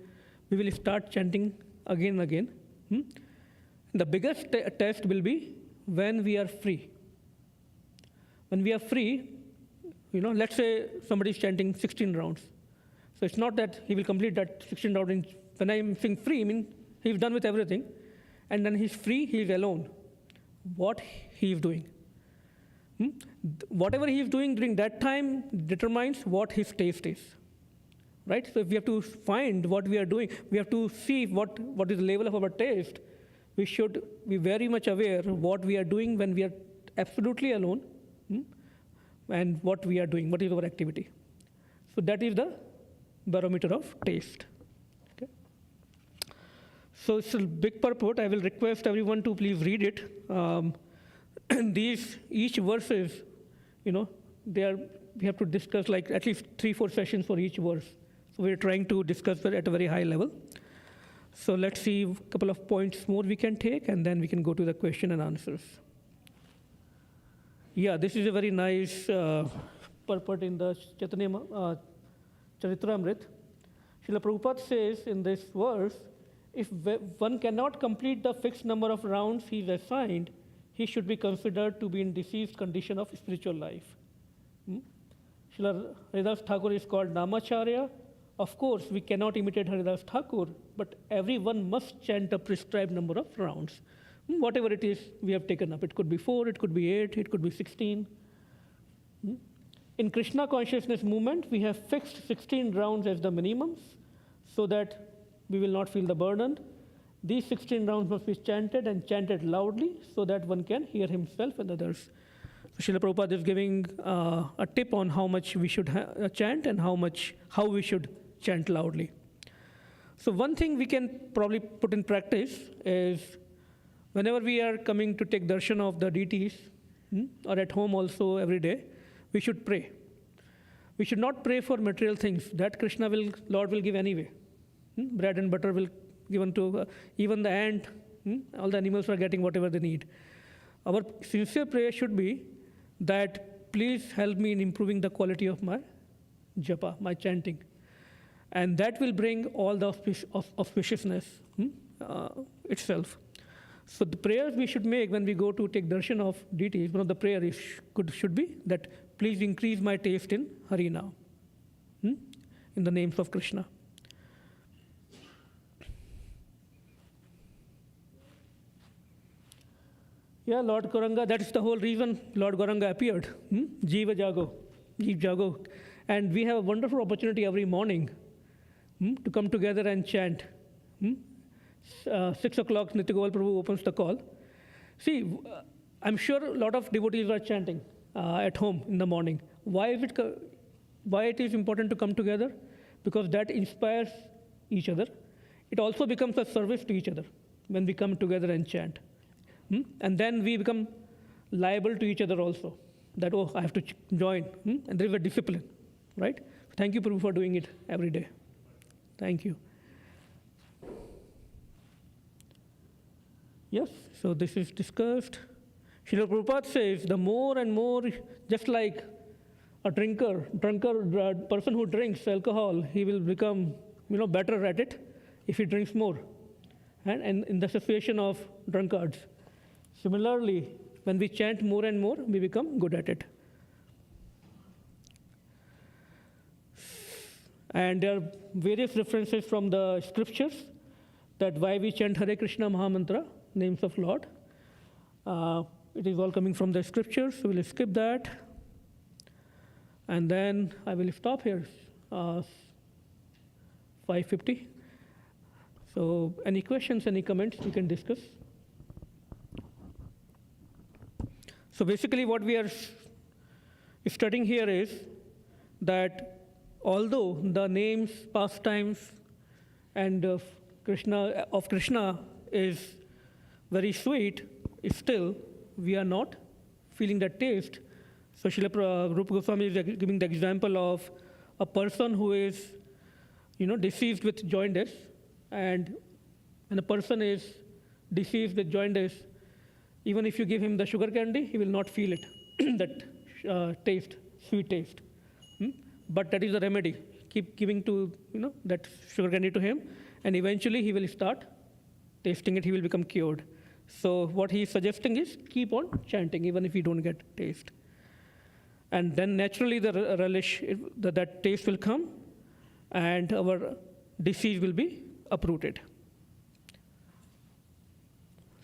we will start chanting again and again. The biggest test will be when we are free. When we are free, let's say somebody is chanting 16 rounds. So it's not that he will complete that 16 rounds. When I'm saying free, I mean he's done with everything, and then he's free, he's alone. What he is doing. Whatever he is doing during that time determines what his taste is. Right? So if we have to find what we are doing, we have to see what is the level of our taste. We should be very much aware of what we are doing when we are absolutely alone, and what we are doing, what is our activity. So that is the barometer of taste. Okay. So it's a big purport. I will request everyone to please read it. Each verses, we have to discuss like at least 3-4 sessions for each verse. So we're trying to discuss that at a very high level. So let's see a couple of points more we can take, and then we can go to the question and answers. Yeah, this is a very nice purport in the Charitamrita. Srila Prabhupada says in this verse, if one cannot complete the fixed number of rounds he is assigned, he should be considered to be in diseased condition of spiritual life. Srila Haridas Thakur is called Namacharya. Of course, we cannot imitate Haridas Thakur, but everyone must chant a prescribed number of rounds. Whatever it is we have taken up. It could be 4, it could be 8, it could be 16. In Krishna consciousness movement, we have fixed 16 rounds as the minimums so that we will not feel the burden. These 16 rounds must be chanted and chanted loudly so that one can hear himself and others. So Srila Prabhupada is giving a tip on how much we should chant and how we should chant loudly. So one thing we can probably put in practice is whenever we are coming to take darshan of the deities, or at home also every day, we should pray. We should not pray for material things. That Lord will give anyway. Bread and butter will given to even the ant, all the animals are getting whatever they need. Our sincere prayer should be that please help me in improving the quality of my japa, my chanting. And that will bring all the auspiciousness itself. So the prayers we should make when we go to take darshan of deities, one of the prayers should be that please increase my taste in Hari now, in the names of Krishna. Yeah, Lord Gauranga, that is the whole reason Lord Gauranga appeared. Jiva Jago, Jeev Jago. And we have a wonderful opportunity every morning. to come together and chant. 6 o'clock, Nitya Gopal Prabhu opens the call. See, I'm sure a lot of devotees are chanting at home in the morning. Why it is important to come together? Because that inspires each other. It also becomes a service to each other when we come together and chant. And then we become liable to each other also. That, oh, I have to join. And there is a discipline, right? Thank you, Prabhu, for doing it every day. Thank you. Yes, so this is discussed. Srila Prabhupada says, the more and more, just like a drunkard person who drinks alcohol, he will become, better at it if he drinks more. And in the situation of drunkards. Similarly, when we chant more and more, we become good at it. And there are various references from the scriptures that why we chant Hare Krishna Mahamantra, names of Lord. It is all coming from the scriptures, so we'll skip that. And then I will stop here, 5:50. So any questions, any comments we can discuss? So basically what we are studying here is that although the names, pastimes, and Krishna is very sweet, still we are not feeling that taste. So Srila Rupa Goswami is giving the example of a person who is, deceived with jaundice, and when a person is deceived with jaundice, even if you give him the sugar candy, he will not feel it, that taste, sweet taste. But that is the remedy. Keep giving that sugar candy to him, and eventually he will start tasting it, he will become cured. So what he is suggesting is keep on chanting, even if you don't get taste. And then naturally the relish, that taste will come, and our disease will be uprooted.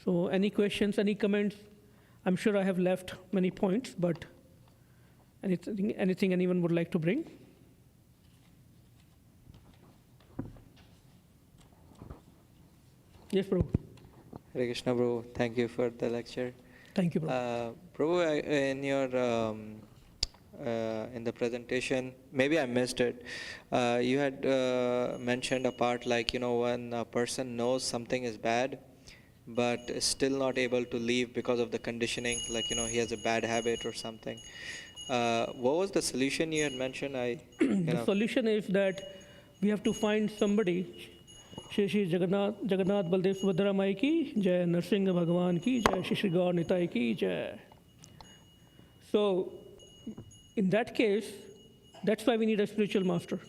So any questions, any comments? I'm sure I have left many points, but anything anyone would like to bring? Yes, Prabhu. Hare Krishna, Prabhu. Thank you for the lecture. Thank you, Prabhu. Prabhu, in your in the presentation, maybe I missed it. You had mentioned a part like when a person knows something is bad, but is still not able to leave because of the conditioning, like he has a bad habit or something. What was the solution you had mentioned? The solution is that we have to find somebody. Shri Jagannath Baldev Subhadra Mai ki jai, Narsingha Bhagavan ki jai, Shri Gaur Nitai ki jai. So, in that case, that's why we need a spiritual master.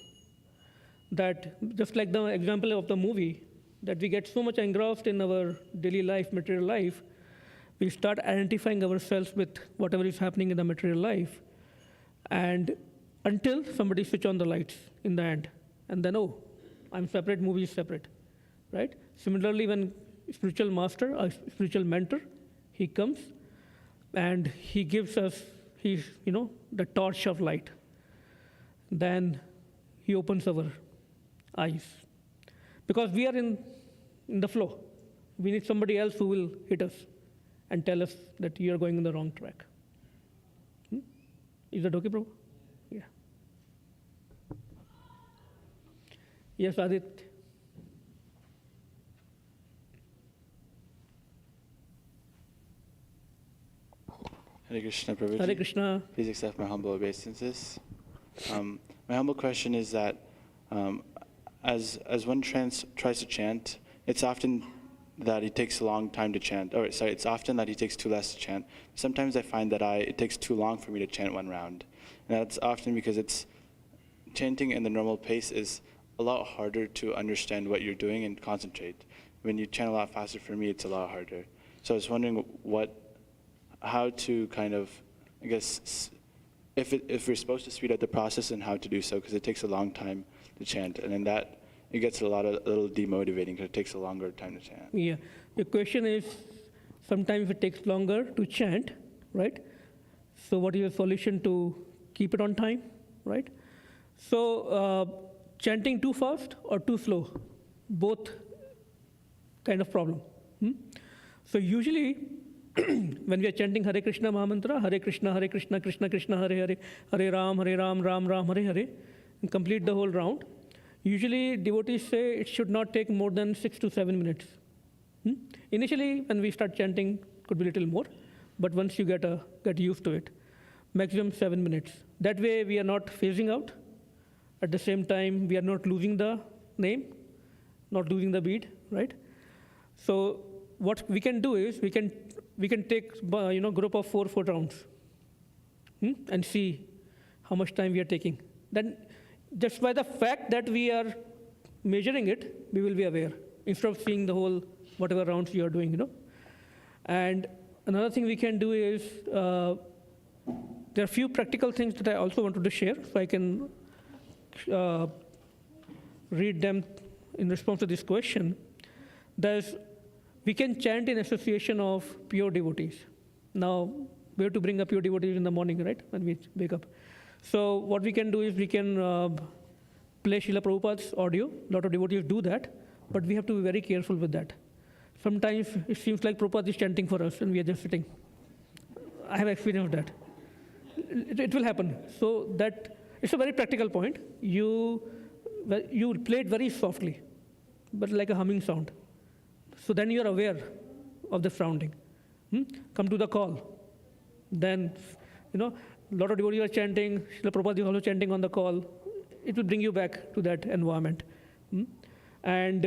That, just like the example of the movie, that we get so much engrossed in our daily life, material life, we start identifying ourselves with whatever is happening in the material life, and until somebody switch on the lights in the end, and then, oh, I'm separate, movie is separate, right? Similarly, when spiritual master, or spiritual mentor, he comes and he gives us the torch of light. Then he opens our eyes. Because we are in the flow. We need somebody else who will hit us and tell us that you are going in the wrong track. Is that okay, Prabhu? Yeah. Yes, Adit. Hare Krishna, Prabhuji. Hare Krishna. Please accept my humble obeisances. My humble question is that as one tries to chant, it's often that it takes a long time to chant. It's often that he takes too less to chant. Sometimes I find that it takes too long for me to chant one round. And that's often because chanting in the normal pace is a lot harder to understand what you're doing and concentrate. When you chant a lot faster, for me, it's a lot harder. So I was wondering how to kind of, I guess, if we're supposed to speed up the process and how to do so, because it takes a long time to chant. And then it gets a little demotivating because it takes a longer time to chant. Yeah. The question is, sometimes it takes longer to chant, right? So what is the solution to keep it on time, right? So chanting too fast or too slow, both kind of problem. So usually, when we are chanting Hare Krishna Mahamantra, Hare Krishna, Krishna Krishna, Hare Hare, Hare Ram, Ram Ram, Hare Hare, and complete the whole round, usually devotees say it should not take more than 6 to 7 minutes. Initially, when we start chanting, could be a little more, but once you get used to it, maximum 7 minutes. That way, we are not phasing out. At the same time, we are not losing the name, not losing the bead, right? So what we can do is we can take group of 4 rounds and see how much time we are taking. Then just by the fact that we are measuring it, we will be aware instead of seeing the whole whatever rounds you are doing, And another thing we can do is there are few practical things that I also wanted to share, so I can read them in response to this question. We can chant in association of pure devotees. Now, we have to bring up pure devotees in the morning, right, when we wake up. So what we can do is we can play Srila Prabhupada's audio. A lot of devotees do that, but we have to be very careful with that. Sometimes it seems like Prabhupada is chanting for us and we are just sitting. I have experienced that. It will happen. So that it's a very practical point. You play it very softly, but like a humming sound. So then you are aware of the surrounding. Come to the call. Then, a lot of devotees are chanting. Srila Prabhupada is also chanting on the call. It will bring you back to that environment. And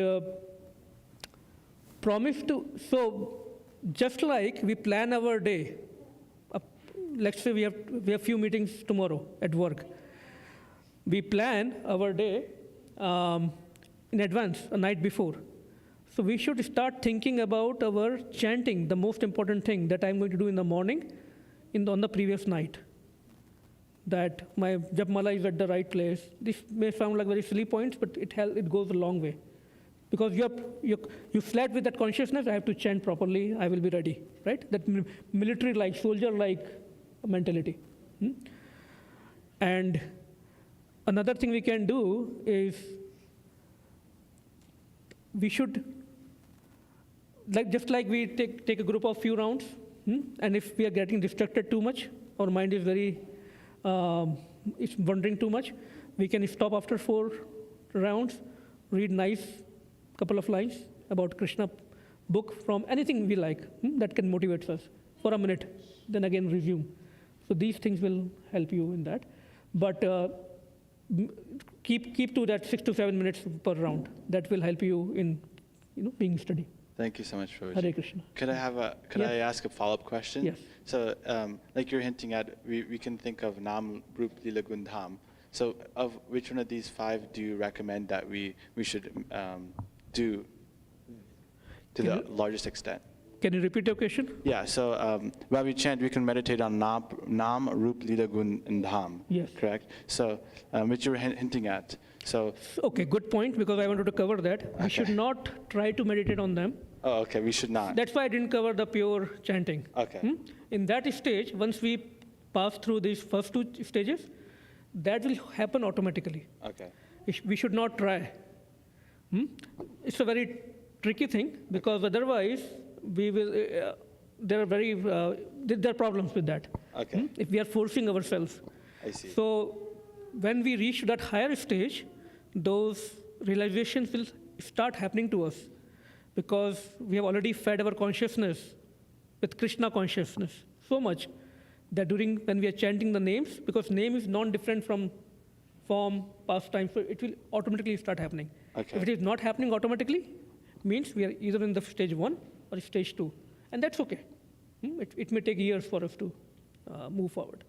so just like we plan our day, let's say we have few meetings tomorrow at work. We plan our day in advance, a night before. So we should start thinking about our chanting, the most important thing that I'm going to do in the morning, on the previous night. That my Japmala is at the right place. This may sound like very silly points, but it goes a long way. Because you slept with that consciousness, I have to chant properly, I will be ready, right? That military-like, soldier-like mentality. And another thing we can do is we should, just like we take a group of few rounds, and if we are getting distracted too much, our mind is it's wandering too much, we can stop after 4 rounds, read nice couple of lines about Krishna book from anything we like that can motivate us for a minute, then again resume. So these things will help you in that. But keep to that 6 to 7 minutes per round. That will help you in being steady. Thank you so much, Prabhuji. Hare Krishna. Could I ask a follow-up question? Yes. So, like you're hinting at, we can think of Nam, Rup, Lila, Gundham. So, of which one of these 5 do you recommend that we should do to the largest extent? Can you repeat your question? Yeah. So, while we chant, we can meditate on Nam, Rup, Lila, Gun, and Dham. Yes. Correct. So, which you're hinting at. So. Okay, good point, because I wanted to cover that. Okay. We should not try to meditate on them. Oh, okay. We should not. That's why I didn't cover the pure chanting. Okay. In that stage, once we pass through these first 2 stages, that will happen automatically. Okay. We should not try. It's a very tricky thing, because otherwise we will. There are problems with that. Okay. If we are forcing ourselves. I see. So when we reach that higher stage, those realizations will start happening to us, because we have already fed our consciousness with Krishna consciousness so much that when we are chanting the names, because name is non-different from form, pastime, so it will automatically start happening. Okay. If it is not happening automatically, means we are either in the stage 1 or stage 2, and that's okay. It may take years for us to move forward.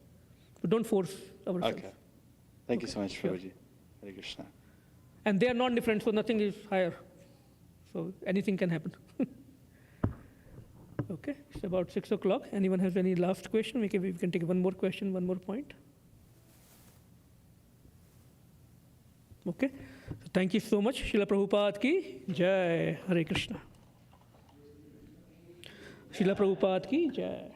So don't force ourselves. Okay. Thank you so much, Sure. Prabhuji. Hare Krishna. And they are non-different, so nothing is higher. So anything can happen. Okay, it's about 6 o'clock. Anyone has any last question? We can take one more question, one more point. Okay, so thank you so much. Srila Prabhupada ki Jai. Hare Krishna. Srila Prabhupada ki Jai.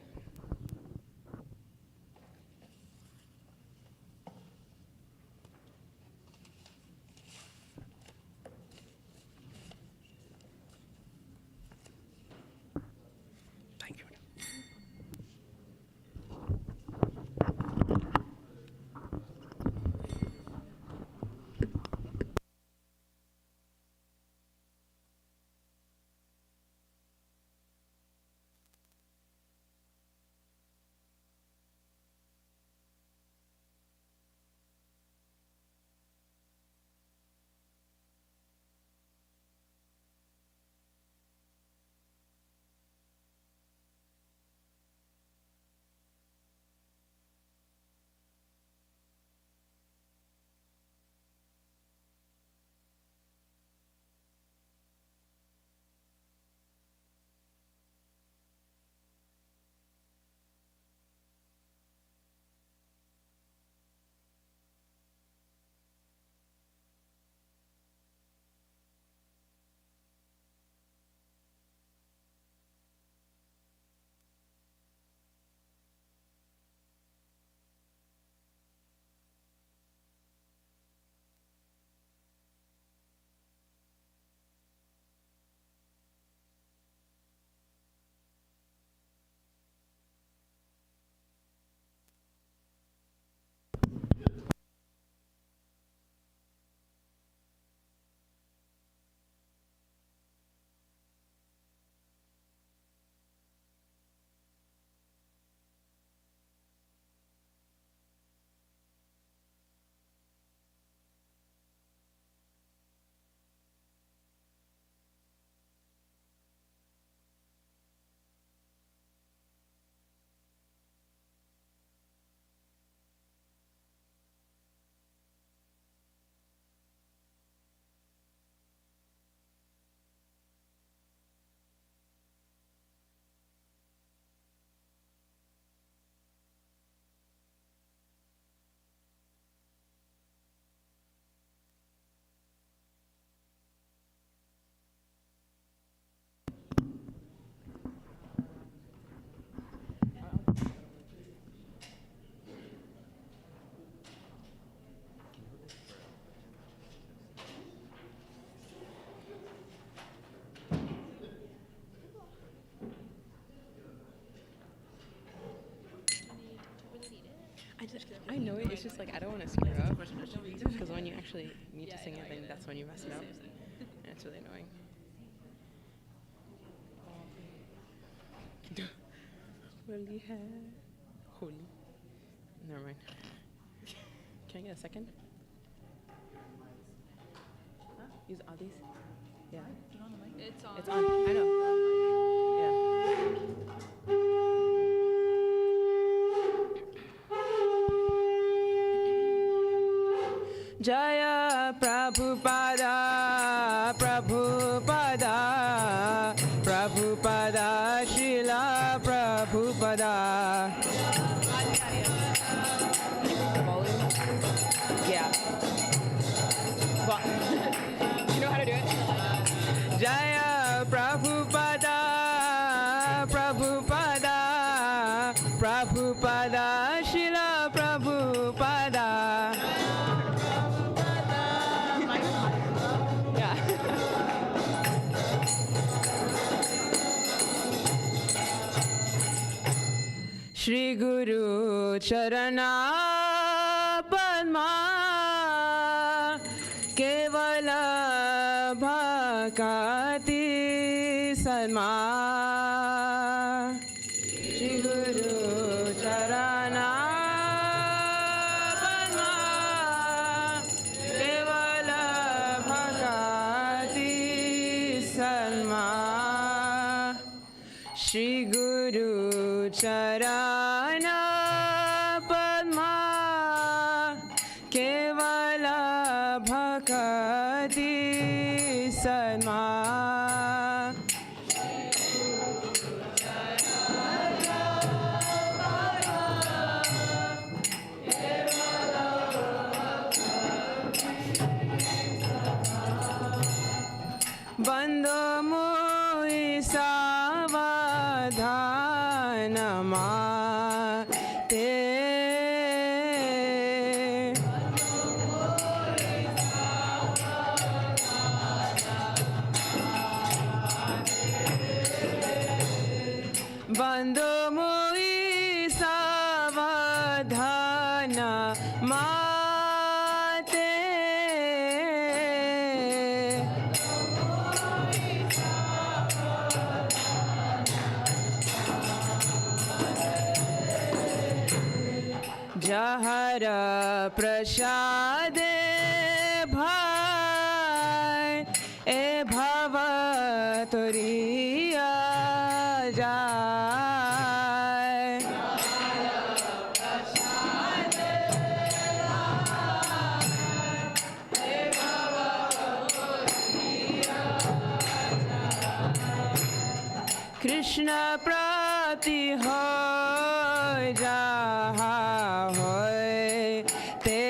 I know it. It's just like I don't want to screw up because when you actually need to sing it, then that's when you mess it up, and it's really annoying. Holy hair, holy. Never mind. Can I get a second? Huh? Use all these. Yeah. It's on. It's on. I know. Jaya Prabhupada, Prabhupada, Prabhupada, Srila Prabhupada. Yeah. Well, you know how to do it? Jaya Prabhupada, Prabhupada, Prabhupada, Srila Prabhupada. Yeah. Shri Guru Charana Padma Kevala Bhakati Salma. Shri Guru Charana Padma Kevala Bhakati Salma. Shri Guru Charana Padma Kevala Bhakati Salma. Bando mui savadhanama te. Bando mui savadhanama te. Jahara prasade bhai e bhavatoriya jai. Krishna prati hoy jaha hoy te.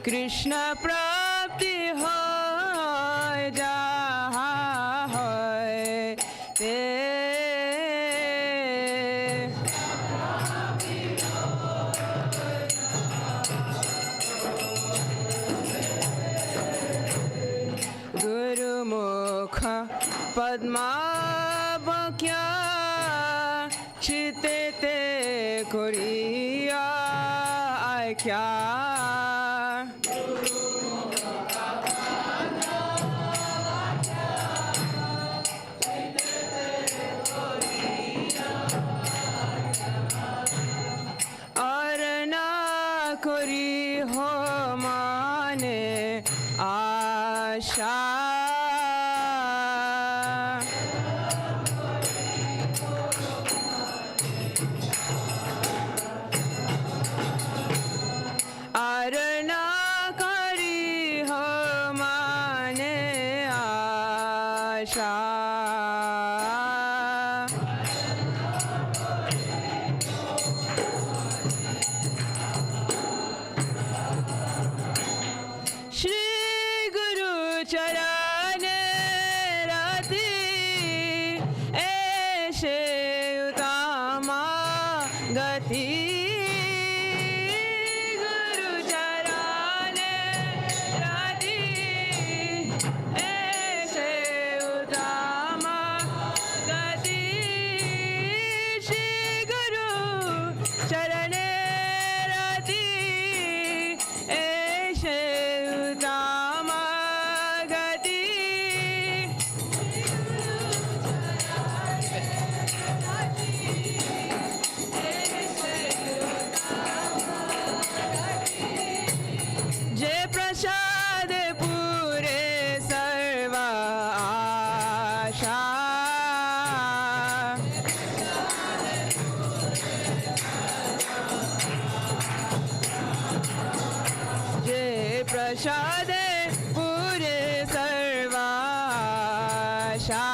Krishna prapti hoy jaha hoy te. Guru Mukha Padma Bhakya Chite te Koriya Aikya. और ना करी हो माने आशा. और ना करी हो माने आशा. Shri Guru Charane Rati Eshe Utama Gati. Guru Charane Rati प्रसादे पूरे सर्व आशा जे प्रसादे पूरे सर्व आशा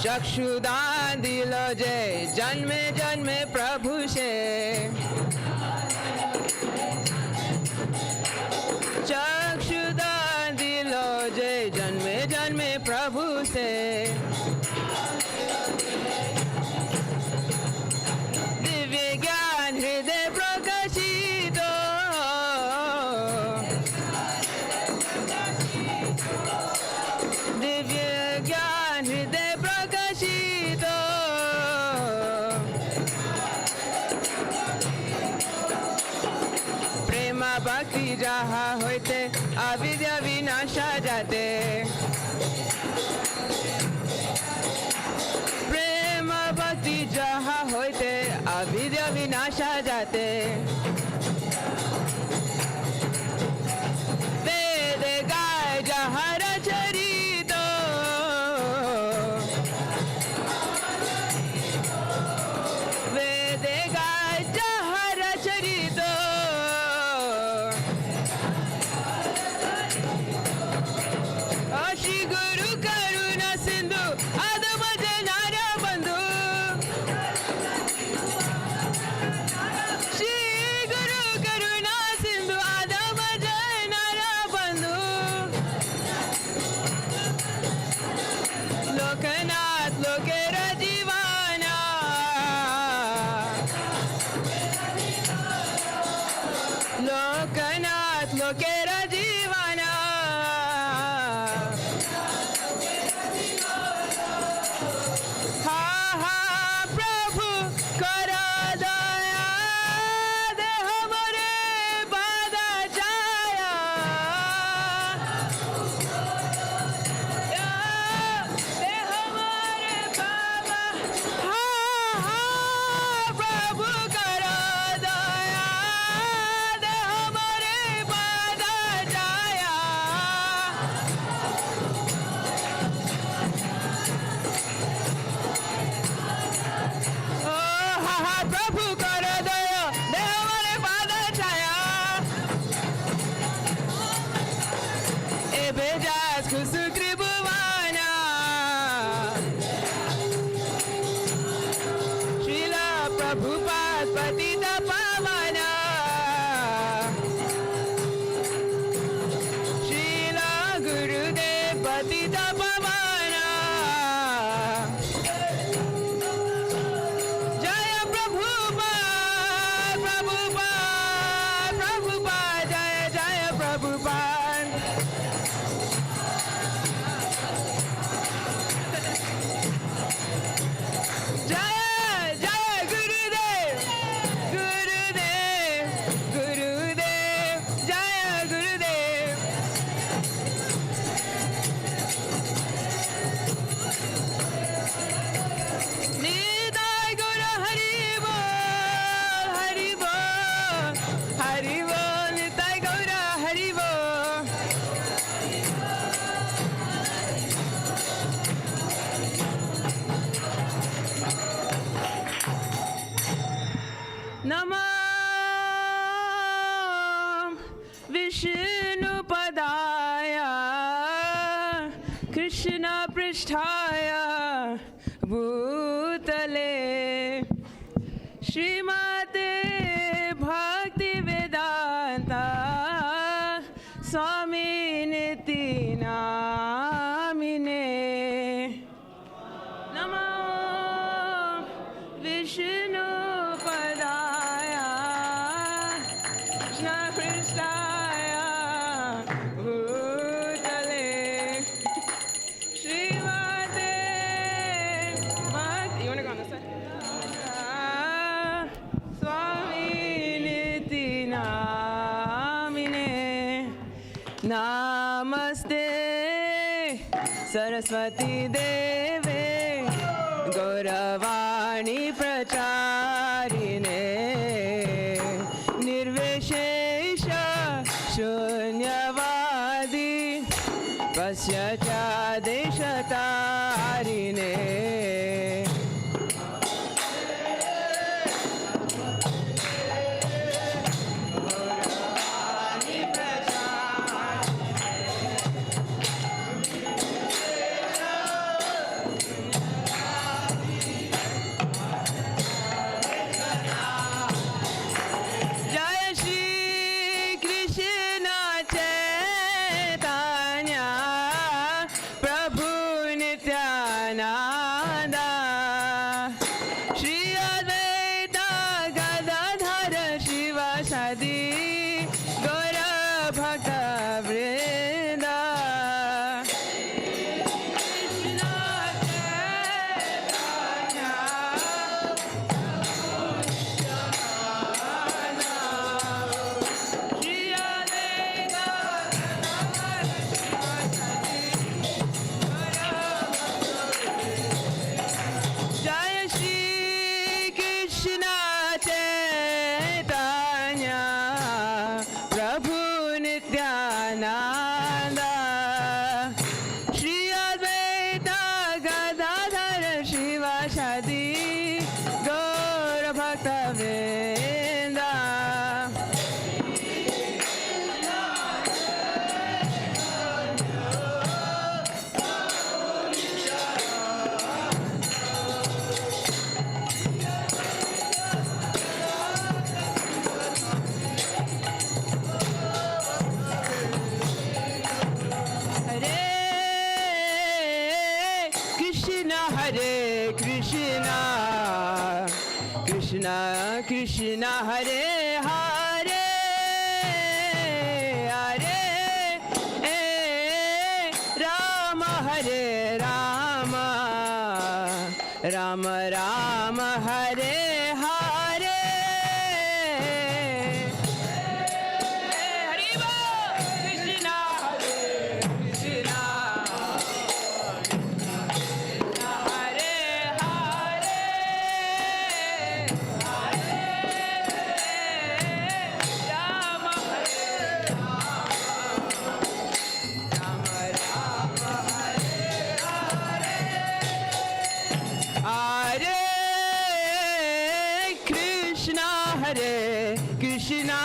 चक्षुदान दिलो जे जन्मे जन्मे प्रभु से चक्षुदान दिलो जे जन्मे जन्मे प्रभु से दिव्य ज्ञान हृदय प्रकाशित दिव्य ज्ञान हृदय प्रकाशित प्रेम भक्ति जहाँ होते अविद्या विनाशा जाते प्रेम भक्ति जहाँ होते अविद्या विनाशा जाते वेद गाय जहाँ रचरित वेद गाय जहाँ रचरित श्री गुरु करुणा सिंधु आदम जनार बंधु श्री गुरु करुणा सिंधु आदम जनार बंधु लोकनाथ लोकेर जीवाना लोकनाथ लोकेर जीवाना हा हा प्रभु कर दया देह मोरे बाधा जाया देह मोरे बाबा हा हा प्रभु कर दया देह मोरे बाधा जाया ओ हा हा प्रभु कर दया देह मोरे बाधा छाया ए बेजास खुसुत्रिभुवाना श्रीला प्रभुपाद पतित पावना श्रीला गुरुदेव पतित पावना जय प्रभुपाद प्रभुपाद प्रभुपाद जय जय प्रभुपाद जय जय गुरुदेव गुरुदेव गुरुदेव जय गुरुदेव निताय गुरु हरि बोल हरि बोल हरि बोल निताय गौर हरि बोल नमो विष्णुपदाय कृष्ण पृष्ठाय भूतले श्रीमते भक्ति वेदांता स्वामिनिति नामिने नमो विष्णुपदाय कृष्ण पृष्ठाय भूतले श्रीमते भक्ति You want to go on this side? स्वामिनिति नामिने नमस्ते सरस्वती देवे गौरा वाणी प्रचारिणे निर्विशेष शून्यवादी पश्यचा देशतारिणे Krishna Krishna Hare Hare Hare Rama Hare Rama Rama Rama Hare Hare Hare Krishna Hare Krishna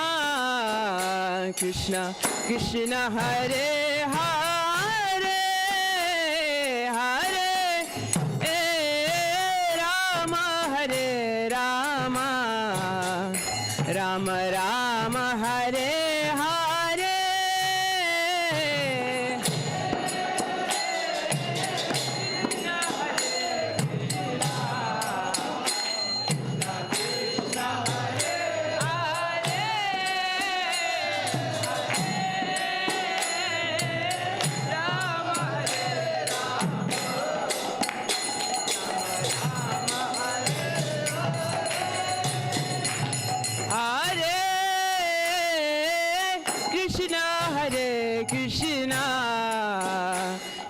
Krishna Krishna Hare Hare Hare Rama Hare Rama Rama Rama Hare Hare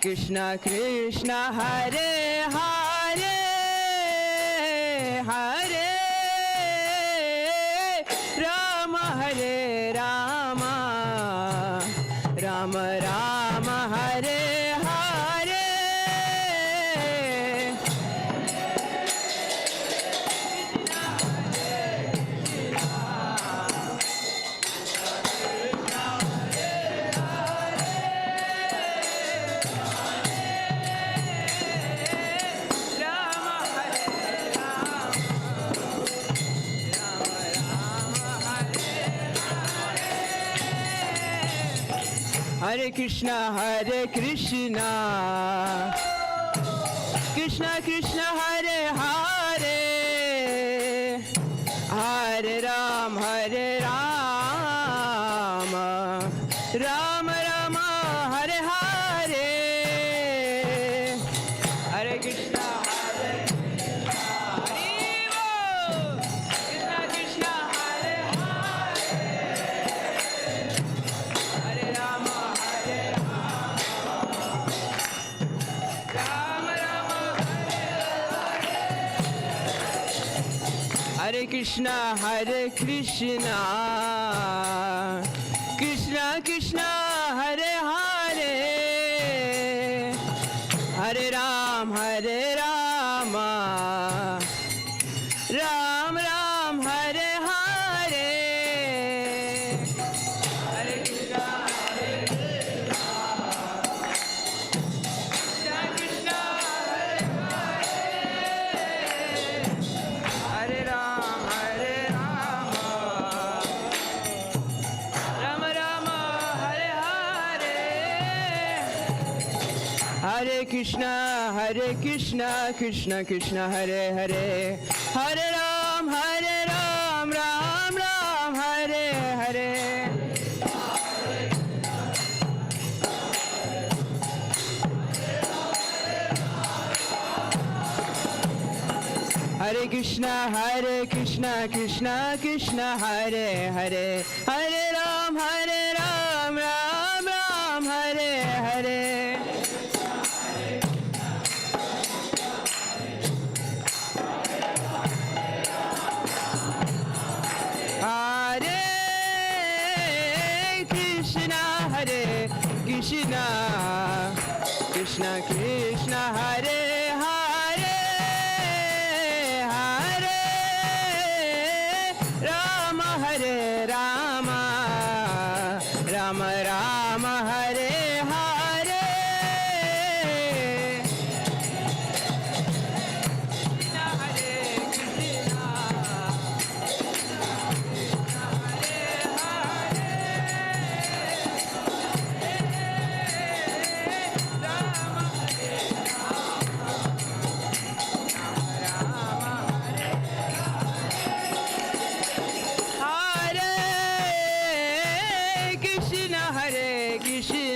Krishna Krishna Hare Hare Hare Rama Hare Rama Rama Rama Hare Hare Hare Krishna Krishna Krishna Hare Hare Hare Ram Ram Rama Hare Hare Hare Krishna Krishna Krishna Hare Hare Hare Rama Rama Hare Hare Krishna, Krishna Krishna, Hare Hare, Hare Rama, Ram Ram, Hare Hare. Hare Krishna, Krishna Krishna, Hare Ram, Ram Rama, Hare Hare. Hare Krishna, Krishna Krishna, Hare Hare, Hare Ram, Ram Ram, Hare Hare. Hare Krishna, Krishna Krishna, Hare Hare, Hare Ram, Ram Ram, Hare Hare. Hare Krishna, Krishna Krishna, Hare Hare, Hare Rama, Rama Rama, Hare Hare.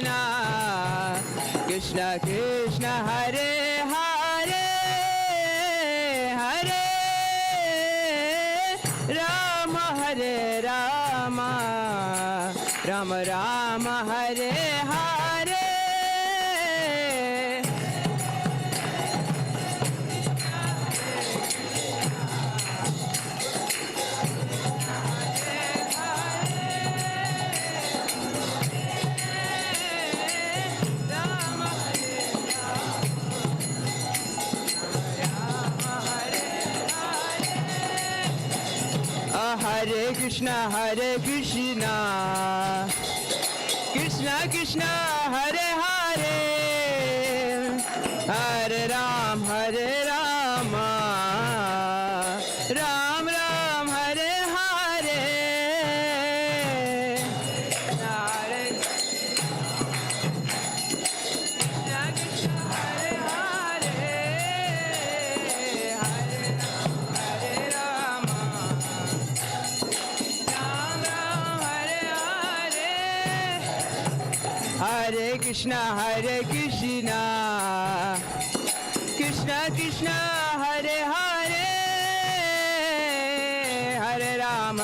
Krishna, Hare Krishna, Krishna Krishna, Hare Hare, Hare Rama, Rama Rama, Hare Hare. Hare Krishna, Krishna Krishna, Hare Hare, Hare Rama, Ram Ram, Hare Hare. Hare Krishna, Krishna Hare Hare, Hare Rama, Ram Ram, Hare Hare. Hare Krishna, Krishna Krishna, Hare Hare, Hare Rama,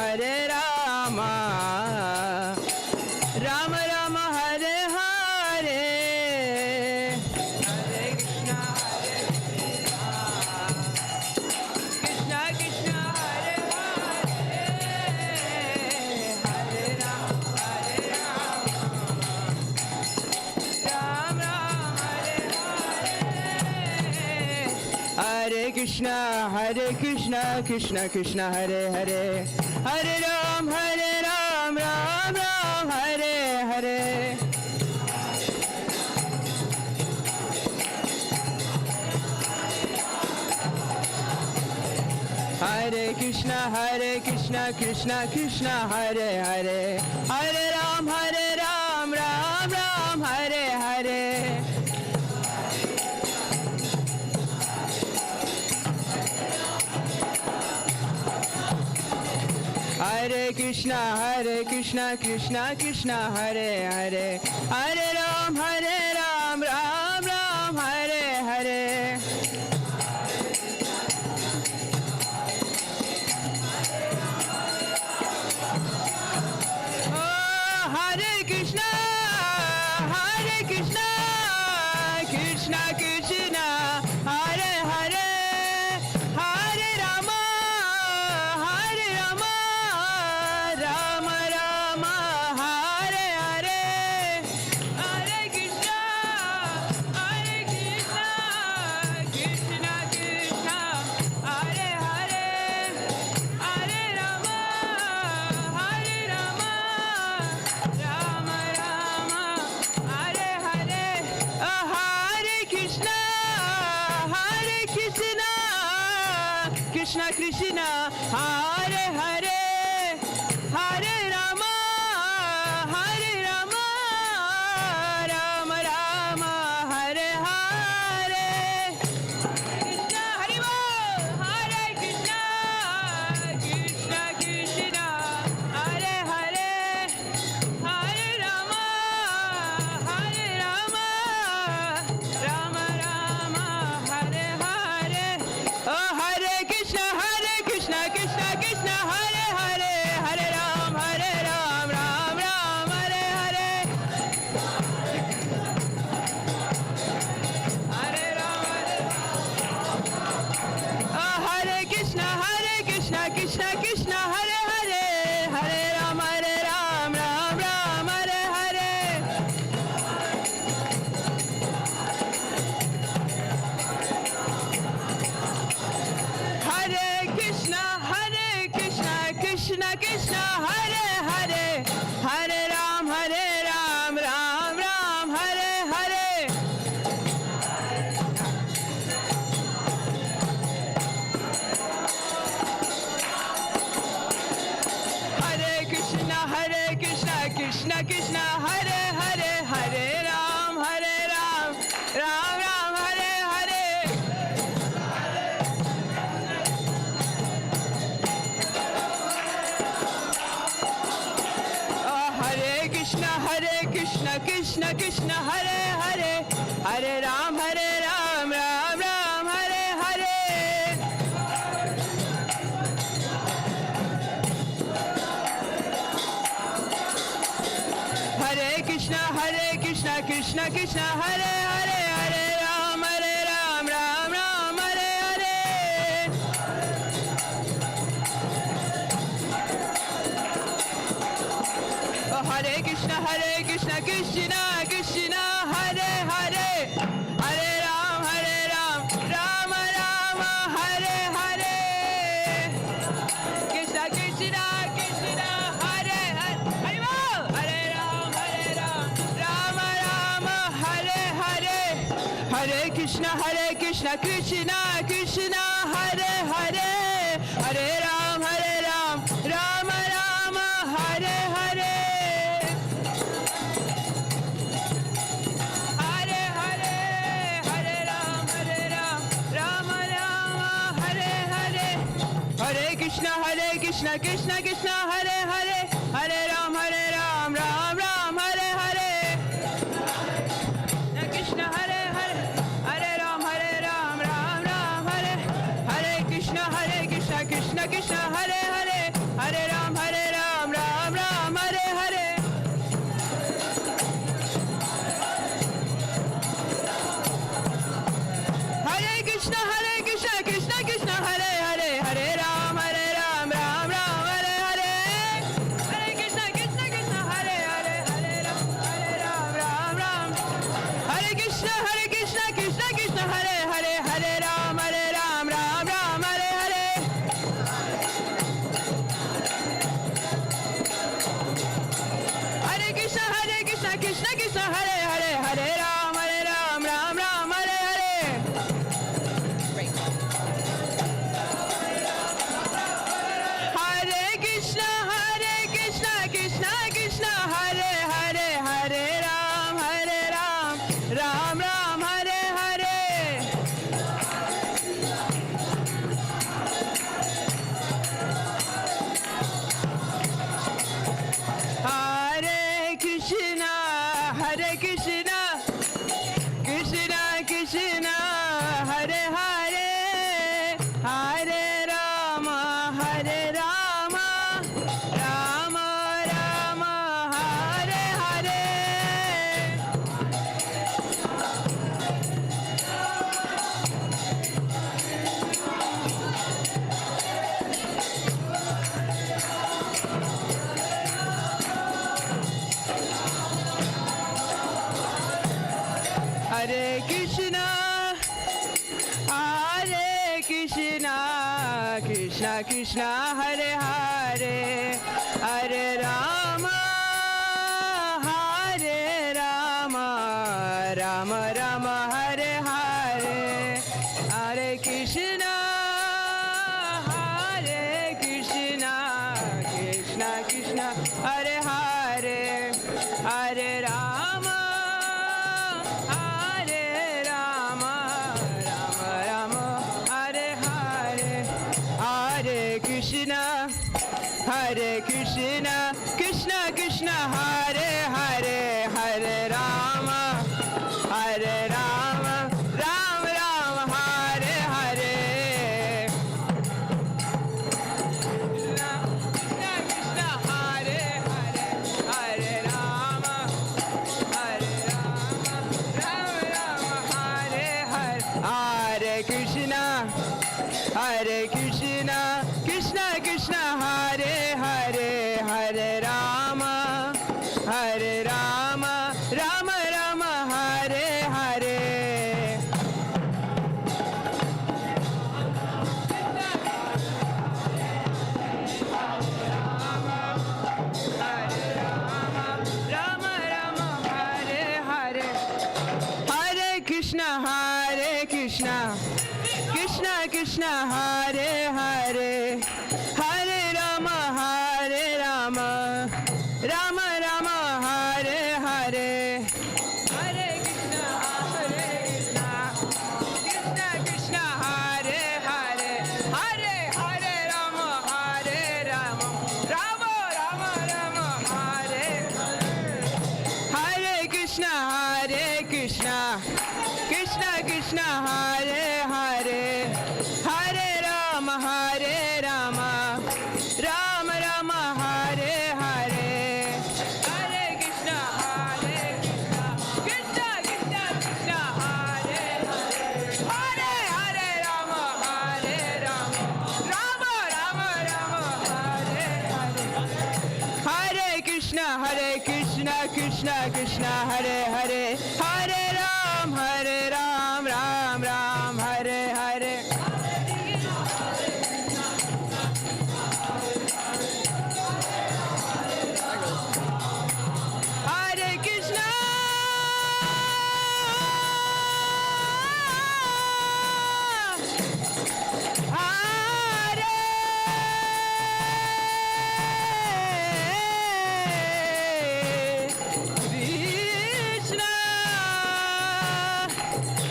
Ram Ram, Hare Hare. Hare Krishna, Krishna Krishna, Hare Hare, Hare Rama, Ram Ram, Hare Hare. Hare Krishna, Krishna Krishna, Hare Hare, Hare Ram, Ram Ram, Hare Hare. Hare Krishna, Krishna Krishna, Hare Hare, Hare Ram, Ram Ram, Hare Hare. Hare Krishna, Krishna Krishna, Hare Hare, Hare Ram, Ram Ram, Hare Hare. Hare Krishna, Krishna Krishna, Hare Hare, Hare Rama, Krishna Krishna Hare Hare Hare Rama Hare Rama Rama Rama Hare Hare Krishna Hare Bol Hare Krishna Krishna Krishna Hare Hare Hare Rama Rama Rama Hare Hare Oh Hare Krishna Krishna Krishna Hare Hare Hare Ram Ram Ram Hare Hare Hare Ram Oh Hare Krishna Krishna Krishna Hare Hare Hare Ram Ram Ram Hare Hare Hare Krishna Krishna Krishna Hare Hare Hare Ram Ram Ram Hare Hare Hare Krishna Krishna Krishna Hare Hare Hare Ram Ram Hare Hare Hare Krishna Krishna Krishna Hare Hare Hare Ram Ram Hare Hare Hare Krishna Krishna Krishna Hare Hare Hare Ram Ram Hare Hare Hare Krishna Krishna Krishna Hare Hare Hare Ram Ram Hare Hare Krishna Krishna Hare Hare Hare Bol Hare Ram Ram Hare Hare Hare Krishna Krishna Krishna Hare Hare Hare Ram Ram Hare Hare Hare Hare Hare Ram Rama Hare Hare Hare Krishna Krishna Hare Hare Hare Ram Ram Hare Hare Krishna Hare Ram Ram Hare Hare Krishna Krishna Hare Hare Hare Ram Ram Hare Hare Hare Krishna Krishna Hare Hare Hare Ram Ram Hare Hare Hare Krishna Krishna Hare Hare Hare Ram Ram Hare Krishna Krishna Hare Hare Hare Ram Ram Hare Hare Hare Krishna Krishna Hare Hare Hare Ram Ram Hare Hare Hare Krishna Krishna Hare Hare Hare Ram Ram Hare Hare Hare Krishna Krishna Krishna Hare Hare Hare Rama Rama Hare Hare Hare Krishna Krishna Hare Hare Hare Rama Rama Hare Hare Hare Krishna Hare Hare, Hare Rama, Hare Rama, Rama Rama, Hare Hare, Hare Krishna, Krishna Krishna, Hare Hare, Hare Rama, Hare Rama, Rama Rama, Hare Hare. Krishna Krishna, Hare Hare, Hare Rama, Hare Rama, Rama Rama, Hare Hare. Hare Krishna, Krishna Krishna, Hare Hare, Hare Rama, Hare Rama, Rama Rama, Hare Hare. Rama Rama, Hare Hare. Hare Krishna, Krishna Krishna, Hare Hare, Hare Rama, Rama Rama, Hare Hare. Hare Krishna, Krishna Krishna, Hare Hare, Hare Hare Rama, Rama Rama Rama, Hare Hare Krishna, Krishna Krishna, Hare Hare, Hare Rama, Rama Rama, Hare Hare. Hare Krishna, Krishna Krishna, Hare Hare, Hare Hare Rama, Rama Rama, Hare Hare. Hare Krishna, Krishna Krishna, Hare Hare, Hare Ram, Ram Ram, Hare Hare. Hare Krishna,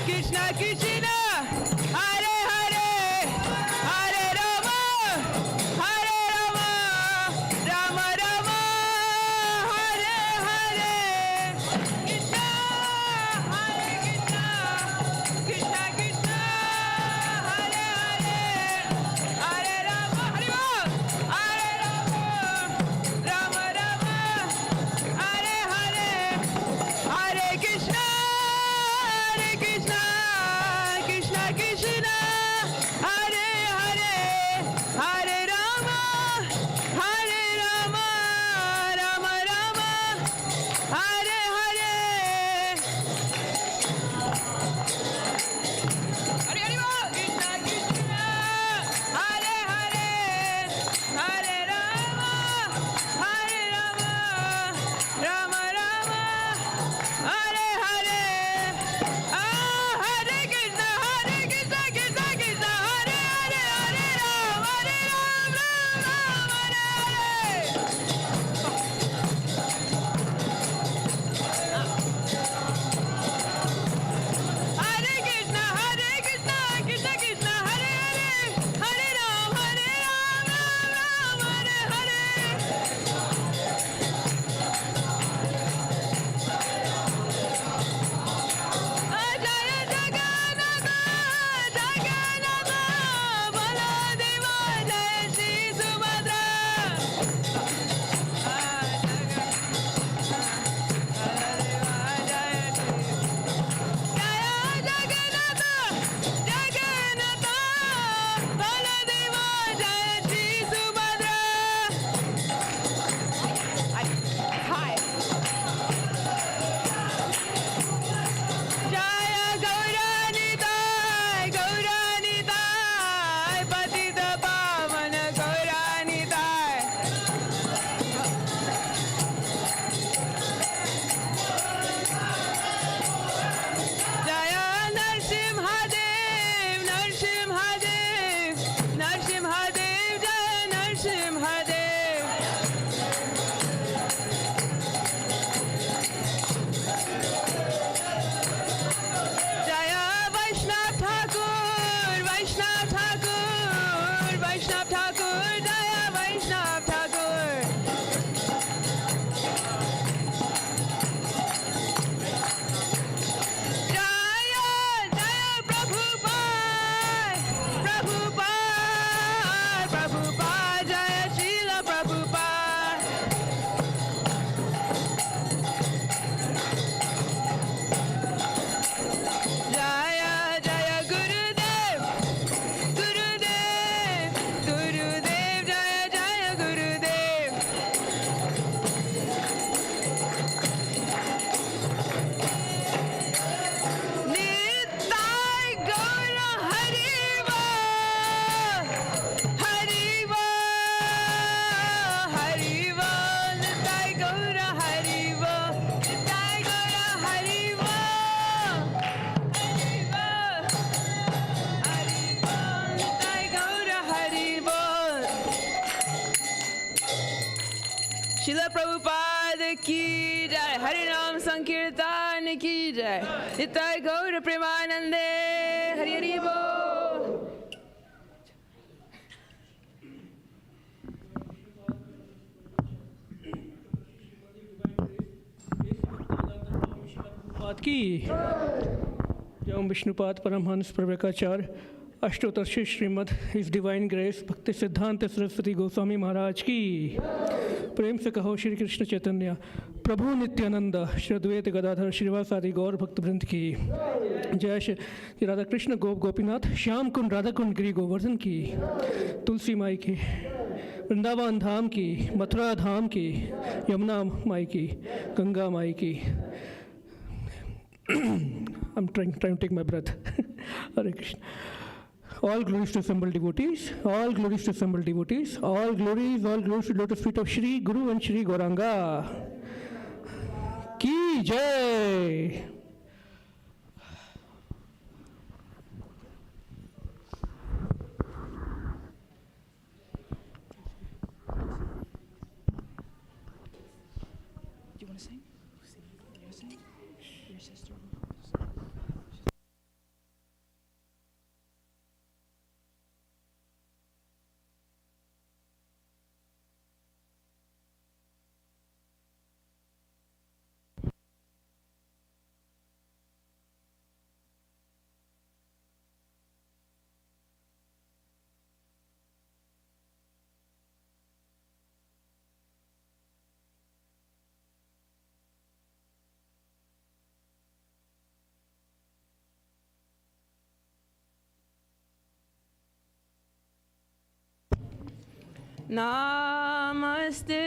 Krishna Krishna, Hare Hare, Hare Rama, Rama Rama, Hare Hare. Krishna, Krishna Krishna, Hare Hare, Hare Rama, Hare Rama, Rama Rama, Hare Hare. Hare Krishna, Vaishnav Thakur, Jaya Vaishnav Thakur. Jaya, Jaya Prabhupada, Prabhupada, Prabhupada, Jaya Srila Prabhupada. Jaya, Jaya Gurudev, Gurudev, Gurudev, Jaya, Jaya Gurudev. Nitai Gaura Hariva, Hariva, Hariva, Nitai Gaura Hariva, Nitai Gaura Hariva, Hariva, Hariva, Nitai Gaura Hariva. Srila Prabhupada ki jai, Harinam Sankirtan ki jai, Nitai Gaura Premanande, Hari Hari Bol. पाद की जय विष्णुपाद परमहंस प्रवेकाचार्य अष्टोत्तर Shrimad his divine grace Bhakti Siddhanta Saraswati Goswami महाराज की प्रेम से कहो श्री कृष्ण चैतन्य प्रभु नित्यानंद श्री अद्वैत गदाधर श्रीवासादि गौर भक्त वृंद की जय श्री राधा कृष्ण गोप गोपीनाथ श्याम कुंड राधा कुंड गिरी गोवर्धन की तुलसी माई की वृंदावन धाम की मथुरा धाम की यमुना माई की गंगा माई की I'm trying to take my breath. Hare Krishna. All glories to assembled devotees, all glories to assembled devotees, all glories to lotus feet of Shri Guru and Shri Gauranga. Ki Jai. Do you want to sing? You sing? Your sister. Namaste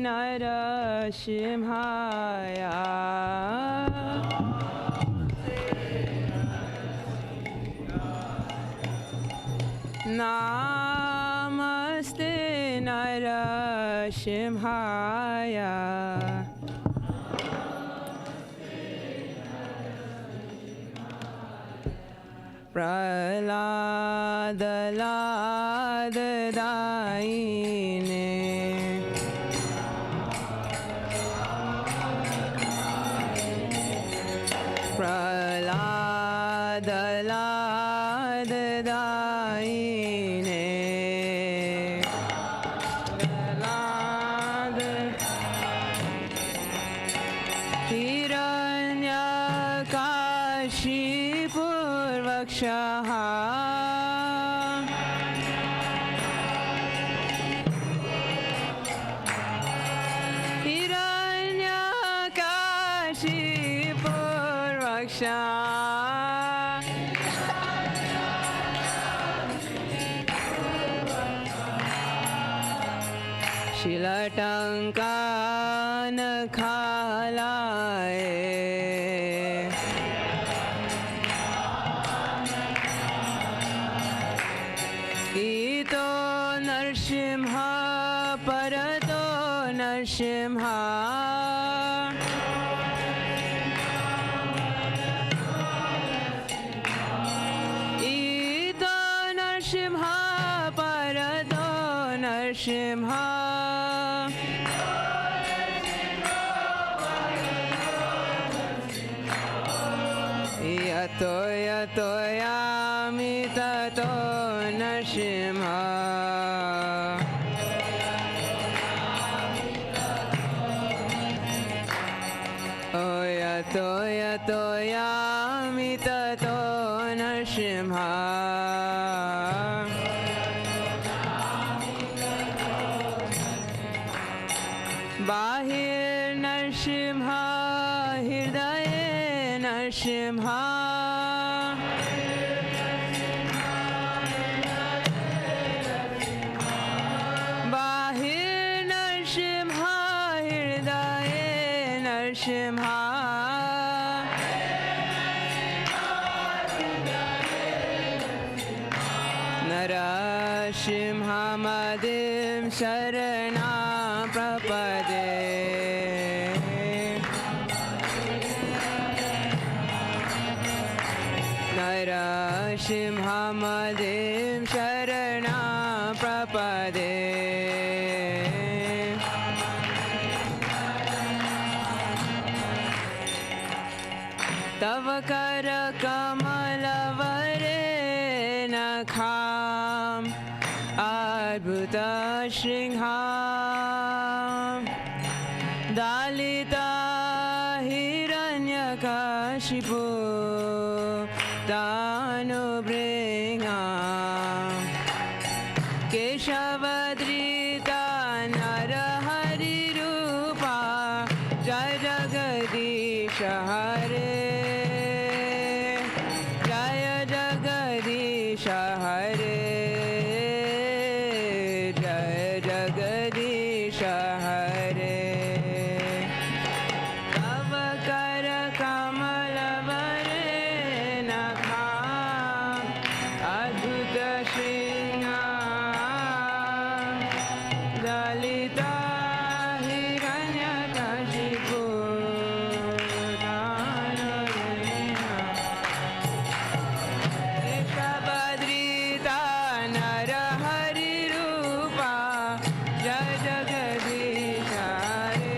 Narashimhaya. Namaste Narashimhaya. Prahlada Lada Daine. Prahlada Lada Daine. Prahlada Hiranyakashipur Vakshaha. Hiranyakashipur Vakshaha. Shilatankan khalaye. Ito Narsimha Parato Narsimha. Ito Narsimha Parato Narsimha. Yato yato yami tato Narsimha. ततो यामि ततो नरसिंहा बाहिर्नरसिंहा हृदये नरसिंहा बाहिर्नरसिंहा हृदये नरसिंहा नरसिंहमदिं शरणा प्रपदे नरसिंहमदिं शरणा प्रपदे तव कर कमलवरे नखाम् अद्भुत शृङ्गाम् दालिता हिरण्यकशिपु तानुभृङ्गाम् केशवधृता नरहरिरूपा जय जगदीश हरे जय जगदीश हरे जय जगदीश हरे तव कर कमलवरे नखाम् अद्भुत शृङ्गाम् ललिता हिरण्यकशिपु केशवधृता नरहरिरूपा जय जगदीश हरे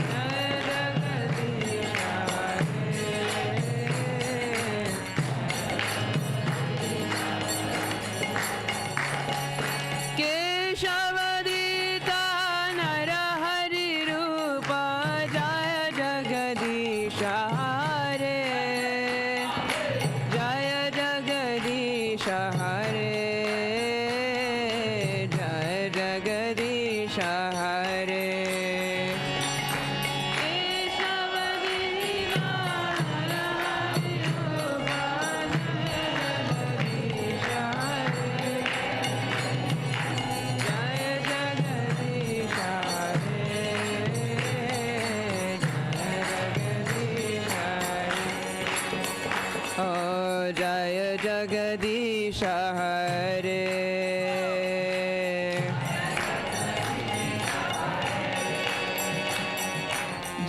जय जगदीश हरे केशवधृता नरहरिरूपा जय जगदीश हरे जय जगदीश हरे जय जगदीश हरे केशवधृता नरहरिरूपा जय जगदीश हरे जय जगदीश हरे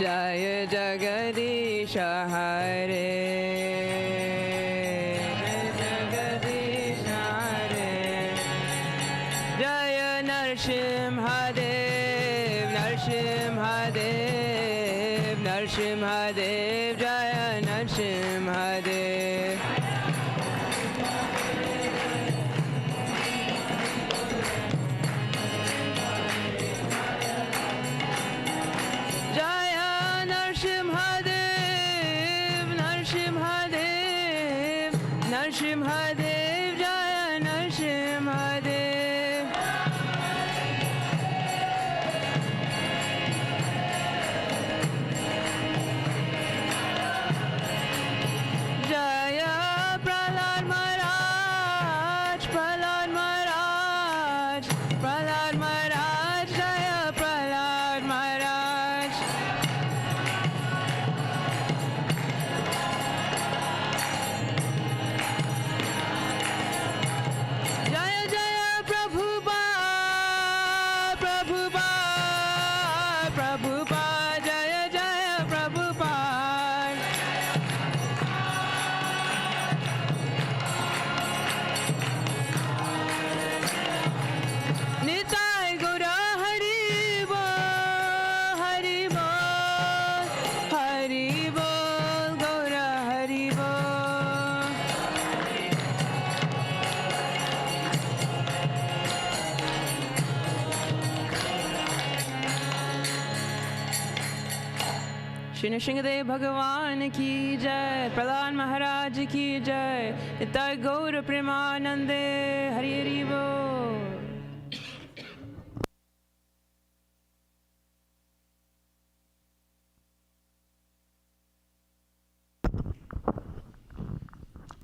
जय जगदीश हरे जगदीश हरे जय नरसिंहदेव नरसिंहदेव नरसिंहदेव जय नरसिंहदेव जय नरसिंहदेव नरसिंहदेव नरसिंहदेव जय नरसिंहदेव जय प्रहलाद महाराज प्रहलाद महाराज प्रहलाद महाराज जय प्रहलाद महाराज जय जय श्री नृसिंहदेव भगवान की जय, प्रहलाद महाराज की जय, निताय गौर प्रेमानंदे, हरि हरि बोल।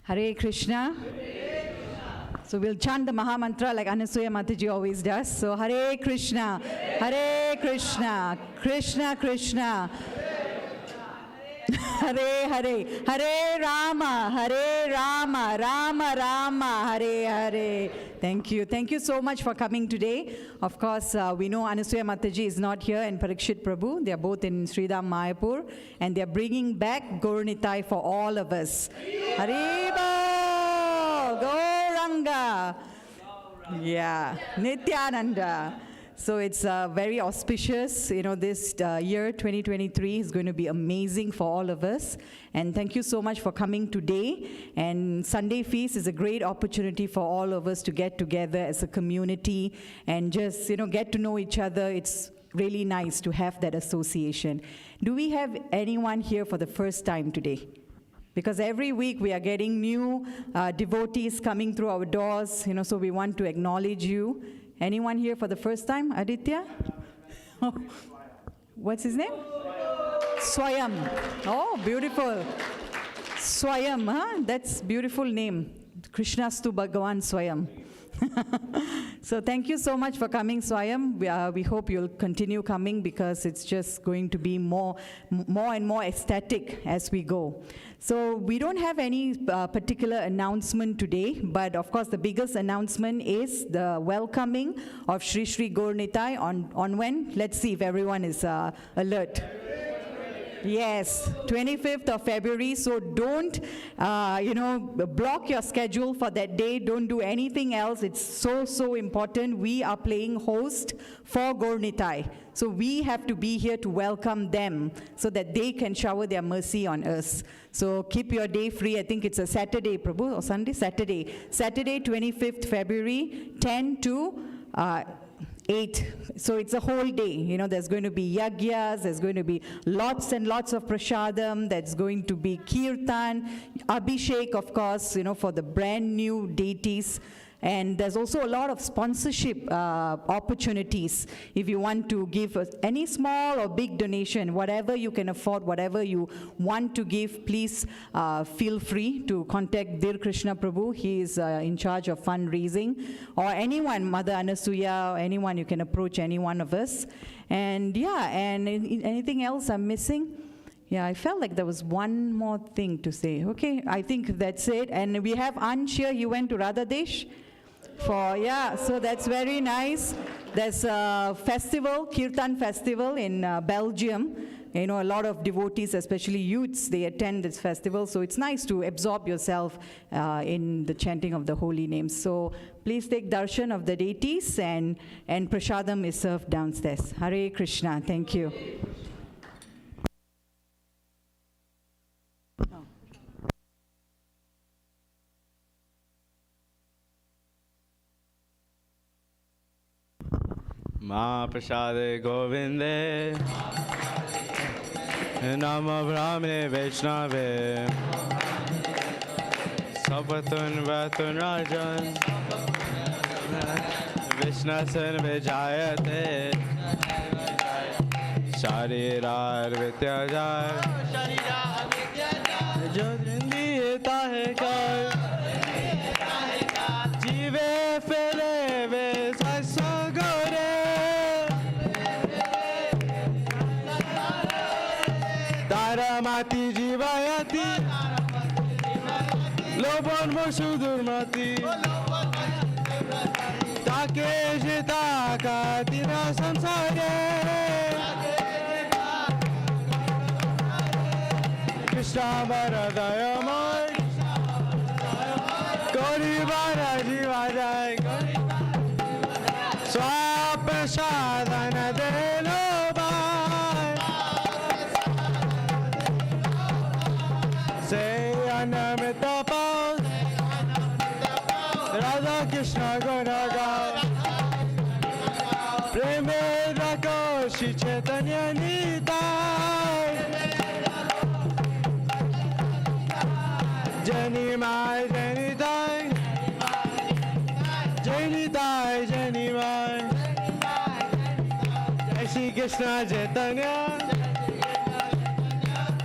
Hare Krishna. So we'll chant the Maha Mantra like Anasuya Mataji always does. So Hare Krishna, Hare Krishna, Krishna Krishna, Hare Hare, Hare Rama, Rama Rama, Hare Hare. Thank you. Thank you so much for coming today. Of course, we know Anasuya Mataji is not here and Parikshit Prabhu. They are both in Sridham Mayapur and they are bringing back Gauranitai for all of us. Haribo, Gauranga. Yeah, Nityananda. So it's very auspicious, this year 2023 is going to be amazing for all of us. And thank you so much for coming today. And Sunday Feast is a great opportunity for all of us to get together as a community and just, get to know each other. It's really nice to have that association. Do we have anyone here for the first time today? Because every week we are getting new devotees coming through our doors, so we want to acknowledge you. Anyone here for the first time? Aditya? Oh. What's his name? Swayam. Oh, beautiful. Swayam, huh? That's beautiful name. Krishnastu Bhagavan Swayam. So thank you so much for coming, Swayam. We hope you'll continue coming because it's just going to be more and more ecstatic as we go. So we don't have any particular announcement today, but of course the biggest announcement is the welcoming of Shri Shri Gauranitai on when? Let's see if everyone is alert. Yes, 25th of February, so don't, block your schedule for that day. Don't do anything else. It's so important. We are playing host for Gauranitai. So we have to be here to welcome them so that they can shower their mercy on us. So keep your day free. I think it's a Saturday, Prabhu, or Sunday? Saturday, 25th February, 10 to 8. So it's a whole day. There's going to be yagyas, there's going to be lots and lots of prashadam, there's going to be kirtan, abhishek, of course, for the brand new deities. And there's also a lot of sponsorship opportunities. If you want to give any small or big donation, whatever you can afford, whatever you want to give, please feel free to contact Hare Krishna Prabhu. He is in charge of fundraising. Or anyone, Mother Anasuya, anyone, you can approach any one of us. And yeah, and anything else I'm missing? Yeah, I felt like there was one more thing to say. Okay, I think that's it. And we have Ansh here. He went to Radhadesh. So that's very nice. There's a festival, Kirtan festival in Belgium. A lot of devotees, especially youths, they attend this festival. So it's nice to absorb yourself in the chanting of the holy names. So please take darshan of the deities and prashadam is served downstairs. Hare Krishna. Thank you. Ma prasade govinde Nama Brahmane Vaishnave Sabatun Vatun Rajan Vishnasan Vijayate Sharirar Vityajay Jodrindi Tahe Kar Jive Fele Vesasa Gore Taramati Jivayati Lobon Mosudur Mati Take Jita Katina Samsare Krishna Varadayamai Gauri Varajivajai Swaprasadana Delobai Say Anamita Paul Radha Krishna Gunaga Preme Rako Shri Chaitanya Nitai Jai Nitai, Jai Nivai. Jai Shri Krishna Chaitanya.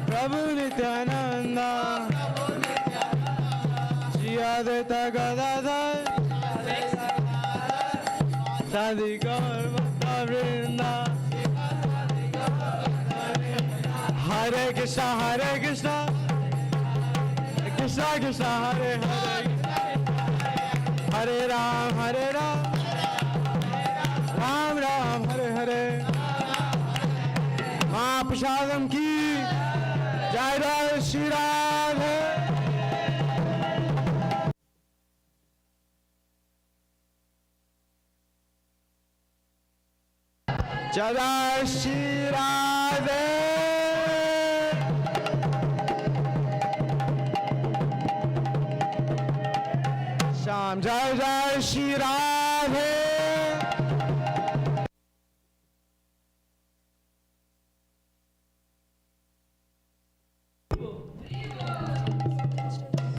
Prabhu Nityananda. Shri Advaita Gadadhar. Sadi Gaur Bhakta Vrinda. Hare Krishna, Krishna Krishna, Hare Hare, Hare Ram, Ram Ram, Hare Hare. Mahaprasadam ki Jai Jai Shri Radhe. Jai Jai Shri Radhe. Sham Jai Jai Shri Radhe.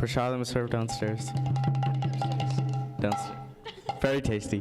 Prasadam is served downstairs. Downstairs. Very tasty.